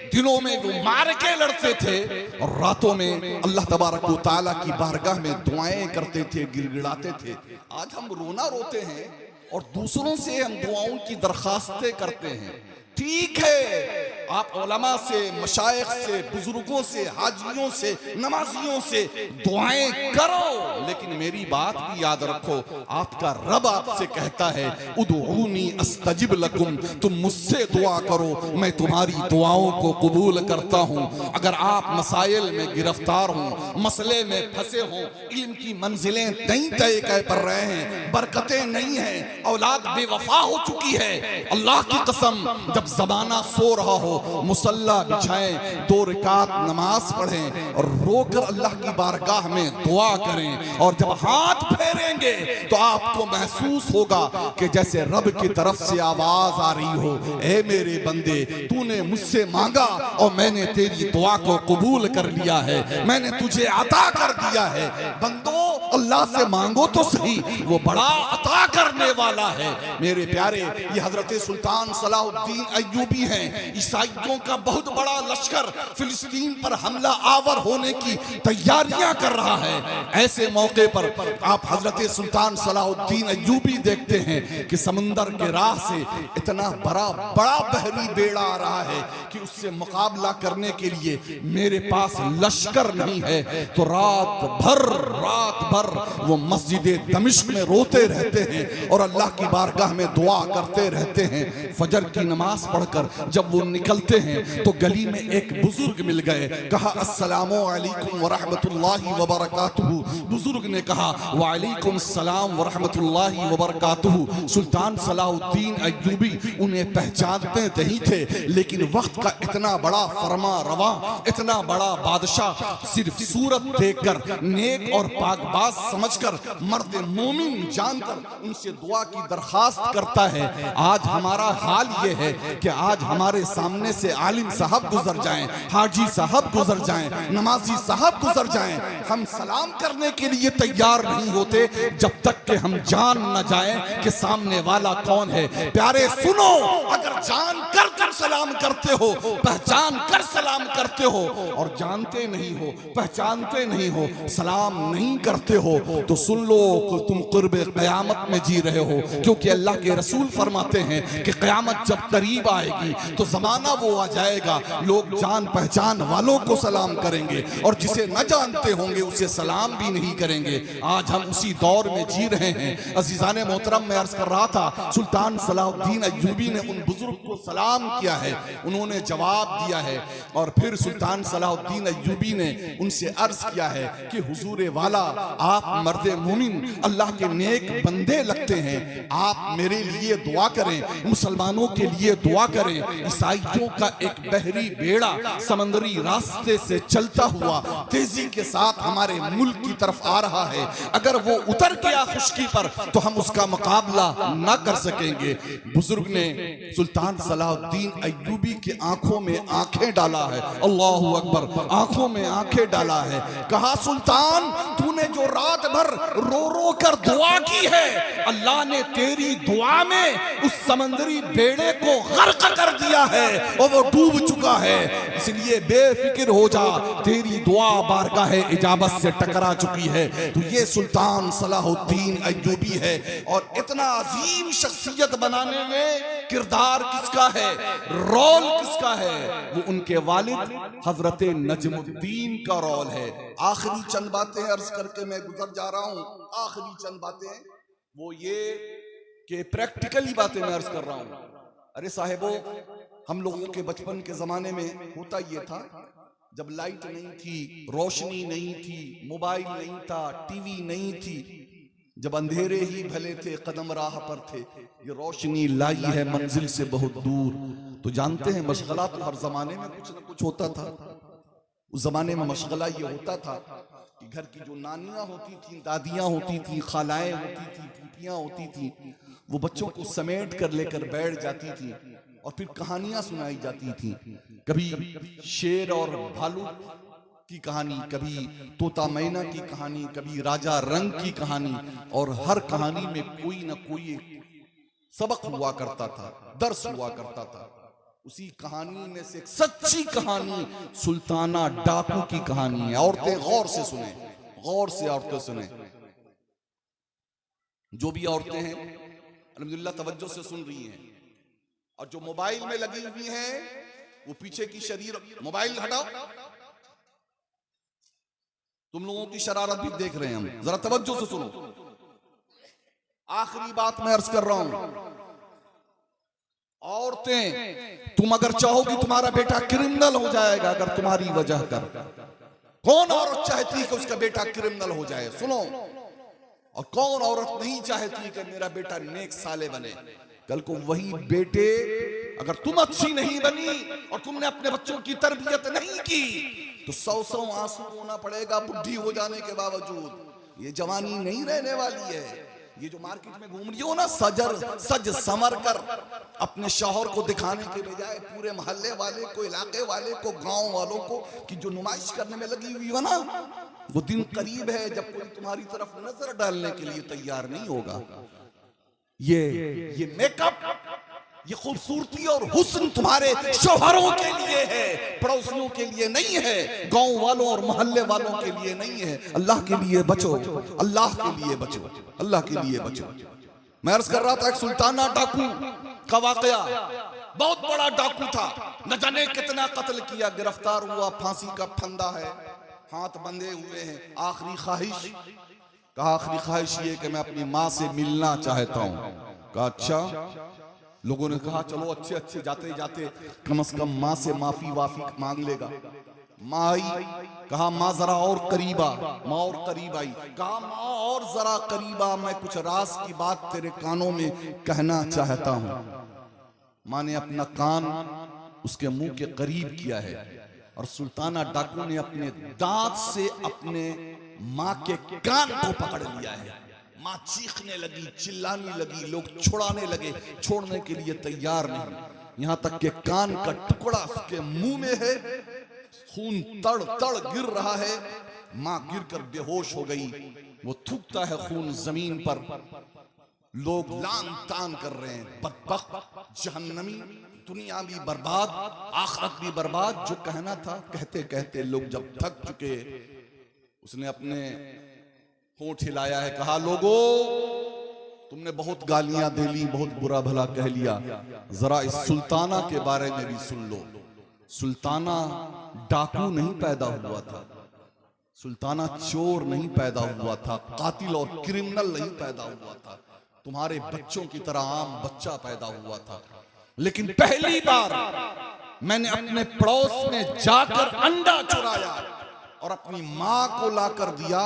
Speaker 1: दिनों में वो मार के लड़ते थे और रातों में अल्लाह तबारक व तआला की बारगाह में दुआएं करते थे, गिड़गिड़ाते थे। आज हम रोना रोते हैं और दूसरों से हम दुआओं की दरखास्तें करते हैं। ठीक है, आप उलमा से, मशाइख से, बुजुर्गों से, हाजियों से, नमाजियों से दुआएं करो, लेकिन मेरी बात भी याद रखो, आपका रब आपसे कहता है उदऊनी अस्तजिब लकुम, तुम मुझसे दुआ करो, मैं तुम्हारी दुआओं को कबूल करता हूं। अगर आप मसाइल में गिरफ्तार हो, मसले में फंसे हो, इल्म की मंजिलें नहीं तय कर रहे हैं, बरकतें नहीं हैं, औलाद बेवफा हो चुकी है, अल्लाह की कसम जब जमाना सो रहा हो, मुसल्ला बिछाएं, 2 रकात नमाज पढ़ें और रोकर अल्लाह की बारगाह में दुआ करें। और जब हाथ फेरेंगे तो आपको महसूस होगा कि जैसे रब की तरफ से आवाज आ रही हो, ए मेरे बंदे, तूने मुझसे मांगा और मैंने तेरी दुआ को कबूल कर लिया है, मैंने तुझे अता कर दिया है। बंदो, अल्लाह से मांगो तो सही, वो बड़ा अता करने वाला है। मेरे प्यारे, ये हजरत सुल्तान सलाहुद्दीन अय्यूबी हैं। ईसाइयों का बहुत बड़ा लश्कर फिलिस्तीन पर हमला आवर होने की तैयारियां कर रहा है। ऐसे मौके पर आप हजरत सुल्तान सलाहुद्दीन अय्यूबी देखते हैं कि समंदर के राह से इतना बड़ा बहरी बेड़ा आ रहा है कि उससे मुकाबला करने के लिए मेरे पास लश्कर नहीं है। तो रात भर वो मस्जिद दमिश्क में रोते रहते हैं और अल्लाह की बारगाह में दुआ करते रहते हैं। फजर की नमाज पढ़कर जब वो निकलते हैं तो गली में एक बुजुर्ग मिल गए। कहा, अस्सलामु अलैकुम व रहमतुल्लाहि व बरकातुहू। बुजुर्ग ने कहा, वालेकुम सलाम व रहमतुल्लाहि व बरकातुहू। सुल्तान सलाहुद्दीन अय्यूबी उन्हें पहचानते नहीं थे, लेकिन वक्त का इतना बड़ा फरमा रवा, इतना बड़ा बादशाह सिर्फ सूरत देखकर, नेक और पाकबाज समझकर, मर्द मोमिन जानकर उनसे दुआ की दरखास्त करता है। आज हमारा हाल ये है कि आज हमारे सामने से आलिम साहब गुजर जाएं, हाजी साहब गुजर जाएं, नमाजी साहब गुजर जाएं, हम सलाम करने के लिए तैयार नहीं होते जब तक कि हम जान न जाएं कि सामने वाला कौन है। प्यारे सुनो, अगर जान कर सलाम करते हो, पहचान कर सलाम करते हो, और जानते नहीं हो, पहचानते नहीं हो, सलाम नहीं करते हो, तो सुन लो कि तुम कुर्बे क़यामत में जी रहे हो। क्योंकि अल्लाह के रसूल फरमाते हैं कि क़यामत जब करीब आएगी तो ज़माना वो आ जाएगा, लोग जान पहचान वालों को सलाम करेंगे और जिसे न जानते होंगे उसे सलाम भी नहीं करेंगे। आज हम उसी दौर में जी रहे हैं। अज़ीज़ाने मोहतरम, मैं अर्ज़ कर रहा था, सुल्तान सलाहुद्दीन अय्यूबी ने उन बुजुर्ग को सलाम किया है, उन्होंने जवाब दिया है, और फिर सुल्तान सलाहुद्दीन अय्यूबी ने उनसे अर्ज किया है कि हुजूर वाला, आप मर्दे मोमिन अल्लाह के नेक बंदे लगते हैं, आप मेरे लिए दुआ करें, मुसलमानों के लिए दुआ करें। ईसाइयों का एक बहरी बेड़ा समंदरी रास्ते से चलता हुआ तेजी के साथ हमारे मुल्क की तरफ आ रहा है, अगर वो उतर गया खुश्की पर तो हम उसका मुकाबला न कर सकेंगे। बुजुर्ग ने सुल्तान सलाहुद्दीन अय्यूबी की आंखों में आंखें डाला है, अल्लाहु अकबर, आंखों में आंखें डाला है, कहा सुल्तान, तूने जो रात भर रो रो कर दुआ की है, अल्लाह ने तेरी दुआ में उस समंदरी बेड़े को गर्क कर दिया है और वो डूब चुका है, इसलिए बेफिक्र हो जा, तेरी दुआ बारगाह इजाबत से टकरा चुकी है। तो ये सुल्तान सलाहुद्दीन अय्यूबी है, और इतना अजीम शख्सियत बनाने में किरदार किसका है, रोल किसका है, वो उनके वालिद हजरत नजमुद्दीन का रोल है। आखिरी चंद बातें अर्ज करके मैं गुजर जा रहा हूं, आखिरी चंद बातें वो ये कि प्रैक्टिकली बातें मैं अर्ज कर रहा हूं। अरे साहिबो, हम लोगों के बचपन के जमाने में होता ये था, जब लाइट नहीं थी, रोशनी नहीं थी, मोबाइल नहीं था, टीवी नहीं थी, जब अंधेरे ही भले थे, कदम राह पर थे, ये रोशनी लाई है मंजिल से बहुत दूर। तो जानते हैं मशगला तो हर जमाने में कुछ न कुछ होता था। उस जमाने में मशगला ये होता था कि घर की जो नानियां होती थी, दादियां होती थी, खालाएं होती थी, फूफियां होती थी, वो बच्चों को समेट कर लेकर बैठ जाती थी और फिर कहानियां सुनाई जाती थी। कभी शेर और भालू की कहानी, कभी तोता मैना की कहानी, कभी राजा रंग की कहानी, और हर कहानी में कोई ना कोई सबक हुआ करता था, दर्स हुआ करता था। उसी कहानी में से एक सच्ची कहानी सुल्ताना डाकू की कहानी है। औरतें गौर से सुने, गौर से औरतें सुने, जो भी औरतें हैं अल्हम्दुलिल्लाह तवज्जो से सुन रही हैं, और जो मोबाइल में लगी हुई हैं वो पीछे की शरीर, मोबाइल हटाओ, तुम लोगों की शरारत भी देख रहे हैं हम, जरा तवज्जो से सुनो। आखिरी बात मैं अर्ज कर रहा हूं, औरतें, तुम अगर चाहोगी तुम्हारा बेटा क्रिमिनल हो जाएगा अगर तुम्हारी वजह कर। कौन औरत चाहती है कि उसका बेटा क्रिमिनल हो जाए? सुनो, और कौन औरत नहीं चाहती कि मेरा बेटा नेक साले बने? कल को वही बेटे, अगर तुम अच्छी नहीं बनी और तुमने अपने बच्चों की तरबियत नहीं की तो 100 आंसू रोना पड़ेगा बुढ़ी हो जाने के बावजूद। ये जवानी नहीं रहने वाली है। ये जो मार्केट में घूम रही हो ना, सज समर कर अपने शौहर को दिखाने के बजाय पूरे मोहल्ले वाले को, इलाके वाले को, गांव वालों को कि जो नुमाइश करने में लगी हुई हो ना, वो दिन करीब है जब कोई तुम्हारी तरफ नजर डालने के लिए तैयार नहीं होगा। ये मेकअप, ये खूबसूरती और हुस्न तुम्हारे शौहरों के लिए है, पड़ोसियों के लिए नहीं है, गांव वालों और मोहल्ले वालों के लिए नहीं है। अल्लाह के लिए बचो, अल्लाह के लिए बचो, अल्लाह के लिए बचो। मैं अर्ज कर रहा था, एक सुल्ताना डाकू का वाकया, बहुत बड़ा डाकू था, न जाने कितना कत्ल किया, गिरफ्तार हुआ, फांसी का फंदा है, हाथ बंधे हुए हैं। आखिरी ख्वाहिश, कहा आखिरी ख्वाहिश ये कि मैं अपनी माँ से मिलना चाहता हूँ। कहा अच्छा। लोगों ने कहा चलो अच्छे अच्छे जाते जाते कम से कम माँ से माफी वाफी मांग लेगा। माँ आई, कहा माँ जरा और करीबा। माँ और करीब आई, कहा माँ और जरा करीबा, मैं कुछ राज की बात तेरे कानों में कहना चाहता हूँ। माँ ने अपना कान उसके मुंह के करीब किया है और सुल्ताना डाकू ने अपने दांत से अपने माँ के कान को पकड़ लिया है। माँ चीखने लगी, चिल्लाने लगी, लोग छुड़ाने लगे, छोड़ने के लिए तैयार नहीं, यहाँ तक के कान का टुकड़ा उसके मुंह में है, खून तड़ तड़ गिर रहा है। माँ गिरकर बेहोश हो गई, वो थूकता है खून जमीन पर। लोग लान तान कर रहे हैं, बदबख्त, जहन्नमी, दुनिया भी बर्बाद, आखिरत भी बर्बाद। जो कहना था कहते कहते लोग जब थक चुके, उसने अपने होंठ हिलाया है, कहा लोगों तुमने बहुत गालियां दे ली, बहुत बुरा भला कह लिया, जरा इस सुल्ताना के बारे में भी सुन लो। सुल्ताना डाकू नहीं पैदा हुआ था, सुल्ताना चोर नहीं पैदा हुआ था, कातिल और क्रिमिनल नहीं पैदा हुआ था, तुम्हारे बच्चों की तरह आम बच्चा पैदा हुआ था। लेकिन पहली बार मैंने अपने पड़ोस में जाकर अंडा चुराया और अपनी मां को लाकर दिया,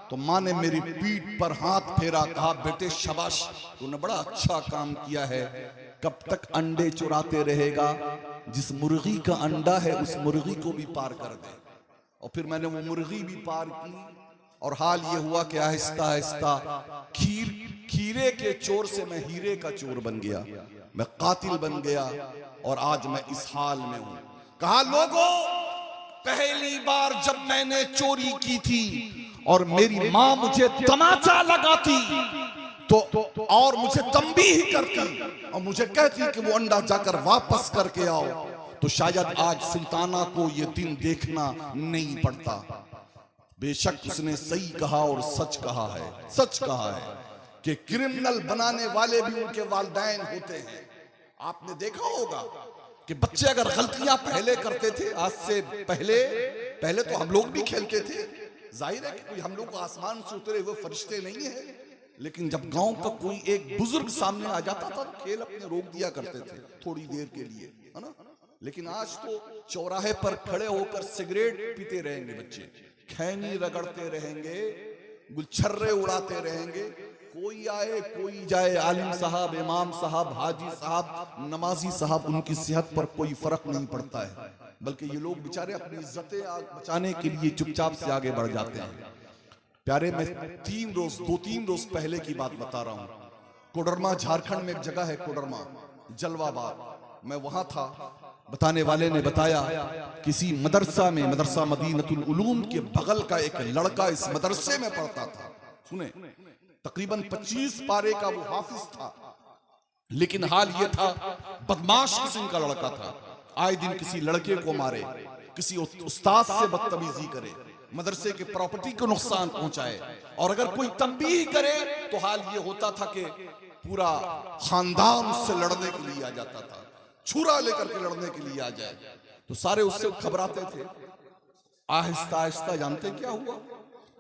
Speaker 1: तो मां ने मेरी पीठ पर हाथ फेरा, कहा बेटे शाबाश, तूने बड़ा अच्छा काम किया है। कब तक अंडे चुराते रहेगा? जिस मुर्गी का अंडा है उस मुर्गी को भी पार कर दे। और फिर मैंने वो मुर्गी भी पार की, और हाल ये हुआ कि आहिस्ता आहिस्ता खीरे के चोर से मैं हीरे का चोर बन गया, मैं कातिल बन गया, और आज मैं इस हाल में हूं। कहा लोगों पहली बार जब मैंने चोरी की थी और मेरी मां मुझे तमाचा लगाती तो और मुझे तंबीह करती और मुझे कहती कि वो अंडा जाकर वापस करके आओ, तो शायद आज सुल्ताना को ये दिन देखना नहीं पड़ता। बेशक उसने सही कहा और सच कहा है, सच कहा है कि क्रिमिनल बनाने वाले भी उनके वालिदैन होते हैं। आपने देखा होगा कि बच्चे अगर गलतियां पहले करते थे, आज से पहले तो हम लोग भी खेलते थे, जाहिर है कि कोई हम लोग को आसमान से उतरे हुए फरिश्ते नहीं है, लेकिन जब गांव का कोई एक बुजुर्ग सामने आ जाता था तो खेल अपने रोक दिया करते थे थोड़ी देर के लिए, है ना। लेकिन आज तो चौराहे पर खड़े होकर सिगरेट पीते रहेंगे बच्चे, खैनी रगड़ते रहेंगे, गुलछर्रे उड़ाते रहेंगे, कोई आए कोई जाए, आलिम साहब, इमाम साहब, हाजी साहब, नमाजी साहब, उनकी सेहत पर कोई फर्क नहीं पड़ता है, बल्कि ये लोग बेचारे अपनी इज्जतें बचाने के लिए चुपचाप से आगे बढ़ जाते हैं। प्यारे, मैं 2-3 रोज पहले की बात बता रहा हूँ। कोडरमा, झारखंड में एक जगह है कोडरमा, जलवाबाद, मैं वहां था। बताने वाले ने बताया किसी मदरसा में, मदरसा मदीनतुल उलूम के बगल का एक लड़का इस मदरसे में पढ़ता था। सुने, तकरीबन 25 पारे का वो हाफिज था, लेकिन हाल ये था बदमाश किस्म का लड़का था। आए दिन किसी लड़के को मारे, किसी उस्ताद से बदतमीजी करे, मदरसे के प्रॉपर्टी को नुकसान पहुंचाए, और अगर कोई तंबीह करे तो हाल ये होता था कि पूरा खानदान से लड़ने के लिए आ जाता था, छुरा लेकर के लड़ने के लिए आ जाए, तो सारे उससे घबराते थे। आहिस्ता आहिस्ता जानते क्या हुआ?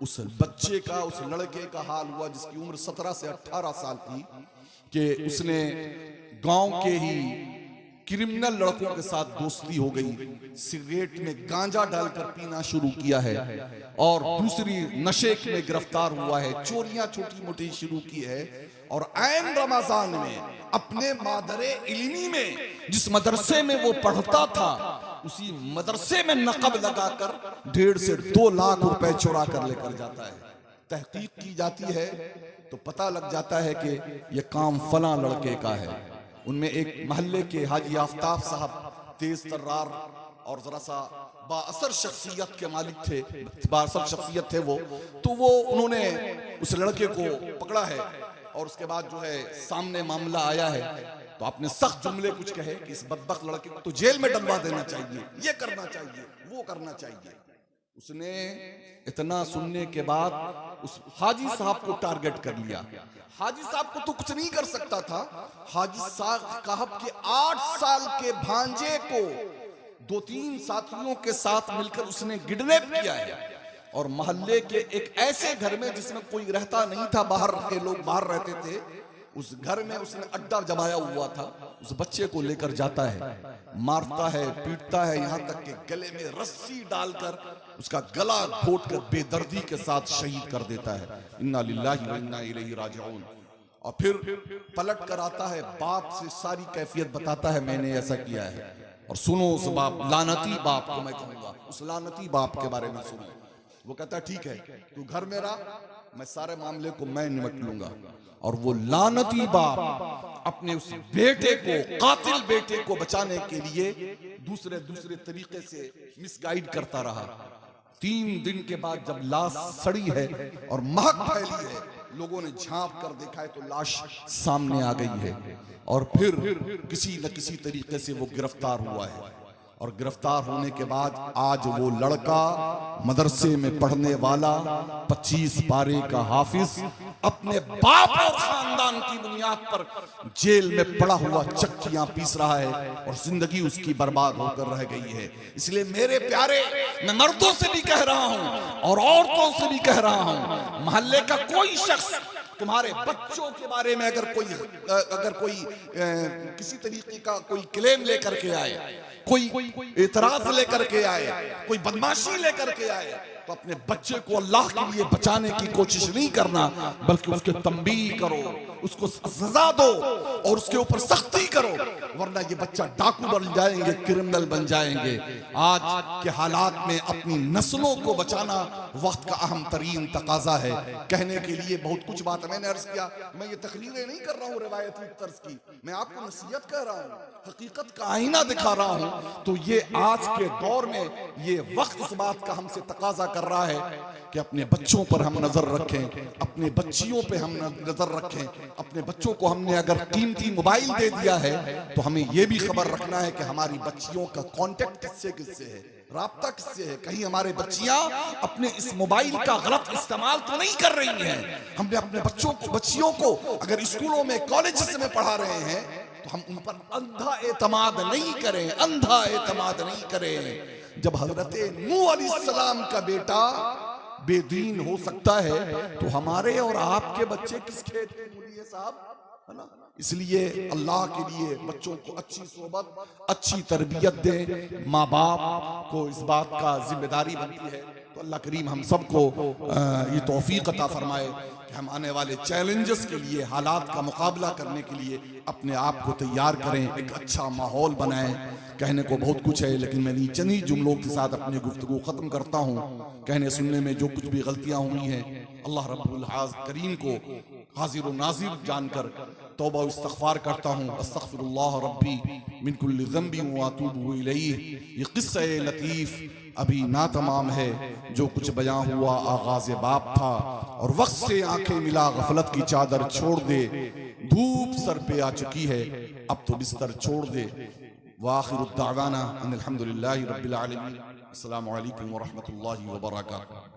Speaker 1: उस बच्चे का, उस लड़के का हाल हुआ जिसकी उम्र 17 से 18 साल थी, कि उसने गांव के ही क्रिमिनल लड़कों के साथ दोस्ती हो गई, सिगरेट में गांजा डालकर पीना शुरू किया है, और दूसरी नशे में गिरफ्तार हुआ है, चोरियां छोटी मोटी शुरू की है, और ऐन रमजान में अपने मादरे इल्मी में, जिस मदरसे में वो पढ़ता था, उसी मदरसे में नकब लगाकर 1.5 से 2 लाख रुपए चुरा कर लेकर जाता है। तहकीक की जाती है तो पता लग जाता है कि यह काम फलां लड़के का है। उनमें एक महल्ले के हाजी आफ्ताब साहब, तेज तर्रार और जरा सा बाअसर शख्सियत के मालिक थे, बाअसर शख्सियत थे वो, तो वो उन्होंने उस लड़के को पकड़ा है, और उसके बाद जो है सामने मामला आया है, तो आपने सख्त जुमले कुछ कहे कि इस बदबख्त लड़के को तो जेल में डलवा देना चाहिए, ये करना चाहिए, वो करना चाहिए। उसने इतना सुनने के बाद उस हाजी साहब को टारगेट कर लिया। हाजी साहब को तो कुछ नहीं कर सकता था, हाजी साहब के 8 साल के भांजे को 2-3 साथियों के साथ मिलकर उसने किडनैप किया है, और मोहल्ले के एक ऐसे घर में जिसमें कोई रहता नहीं था, बाहर के लोग बाहर रहते थे, उस घर में उसने अड्डा जमाया हुआ था। उस बच्चे को लेकर जाता है, मारता है, पीटता है, यहाँ तक कि गले में रस्सी डालकर उसका गला घोटकर बेदर्दी के साथ शहीद कर देता है। इन्ना लिल्लाहि व इन्ना इलैहि राजिऊन। और फिर पलट कर आता है, बाप से सारी कैफियत बताता है, मैंने ऐसा किया है। और सुनो उस बाप, लानती बाप को मैं कहूंगा, उस लानती बाप के बारे में सुनो। वो कहता है ठीक है, तू घर में रहा, मैं सारे मामले को मैं निपट लूंगा। और वो लानती बाप अपने उस बेटे को, कातिल बेटे को बचाने के लिए दूसरे तरीके से मिसगाइड करता रहा। 3 दिन के बाद जब लाश सड़ी है और महक फैली है, लोगों ने झांक कर देखा है तो लाश सामने आ गई है, और फिर किसी न किसी तरीके से वो गिरफ्तार हुआ है। और गिरफ्तार होने के बाद आज वो लड़का मदरसे में पढ़ने वाला 25 पारे का हाफिज अपने बाप और खानदान की बुनियाद पर जेल में पड़ा हुआ चक्कियां पीस रहा है, और जिंदगी उसकी बर्बाद होकर रह गई है। इसलिए मेरे प्यारे, मैं मर्दों से भी कह रहा हूं और औरतों से भी कह रहा हूं, मोहल्ले का कोई शख्स तुम्हारे बच्चों के बारे में अगर कोई किसी तरीके का कोई क्लेम लेकर के आए, कोई एतराज लेकर के आए, कोई बदमाशी लेकर के आए, तो अपने बच्चे को अल्लाह के लिए बचाने की कोशिश नहीं करना, बल्कि उसके तंबीह करो, उसको सजा दो और उसके ऊपर सख्ती करो, वरना ये बच्चा डाकू बन जाएंगे, क्रिमिनल बन जाएंगे। आज के हालात में अपनी नस्लों को बचाना वक्त का अहम तरीन तकाजा है। कहने के लिए बहुत कुछ बात मैंने अर्ज किया, मैं ये तकरीरें नहीं कर रहा हूँ रिवायती तर्ज की, मैं आपको नसीहत कह रहा हूँ, हकीकत का आईना दिखा रहा हूँ। तो ये आज के दौर में ये वक्त इस बात का हमसे तकाजा कर रहा है कि अपने बच्चों पर हम नजर रखें, अपने बच्चियों पे हम नजर रखें। अपने बच्चों को हमने अगर कीमती मोबाइल दे दिया है तो हमें यह भी खबर रखना है कि हमारी बच्चियों का कांटेक्ट किससे है, राब्ता किससे है। कहीं हमारे बच्चियां अपने इस मोबाइल का गलत इस्तेमाल तो नहीं कर रही हैं। हमने अपने बच्चियों को अगर स्कूलों में कॉलेजेस में पढ़ा रहे हैं तो हम उन पर अंधा एतमाद नहीं करें, अंधा एतमाद नहीं करें। जब हजरत नूह अलैहिस्सलाम का बेटा बेदीन हो सकता है तो हमारे और आपके बच्चे किस खेत में मूली है साहब, है ना। इसलिए अल्लाह के लिए बच्चों को अच्छी सोबत, अच्छी तरबियत दें। माँ बाप को इस बात का जिम्मेदारी बनती है। तो अल्लाह करीम हम सबको ये तौफीक अता फरमाए कि हम आने वाले चैलेंजेस के लिए, हालात का मुकाबला करने के लिए अपने आप को तैयार करें, एक अच्छा माहौल बनाएं। कहने को बहुत कुछ है, लेकिन मैं चंद ही जुमलों के साथ अपनी गुफ्तगू खत्म करता हूँ। कहने सुनने में जो कुछ भी गलतियां हुई हैं, अल्लाह रब्बुल करीम को हाजिर नाजिर जानकर तौबा व इस्तग़फ़ार करता हूँ। अस्तग़फ़िरुल्लाह रब्बी मिन कुल्लि ज़ंबि व अतूबु इलैहि। ये क़िस्सा लतीफ़ अभी ना तमाम है, जो कुछ बयां हुआ आगाज़ बाप था, और वक्त से आंखें मिला गफलत की चादर छोड़ दे, धूप सर पे आ चुकी है अब तो बिस्तर छोड़ दे। वाखिरु दावाना अनिल हम्दुलिल्लाहि रब्बिल आलमीन। अस्सलामु अलैकुम व रहमतुल्लाहि व बरकातुहू।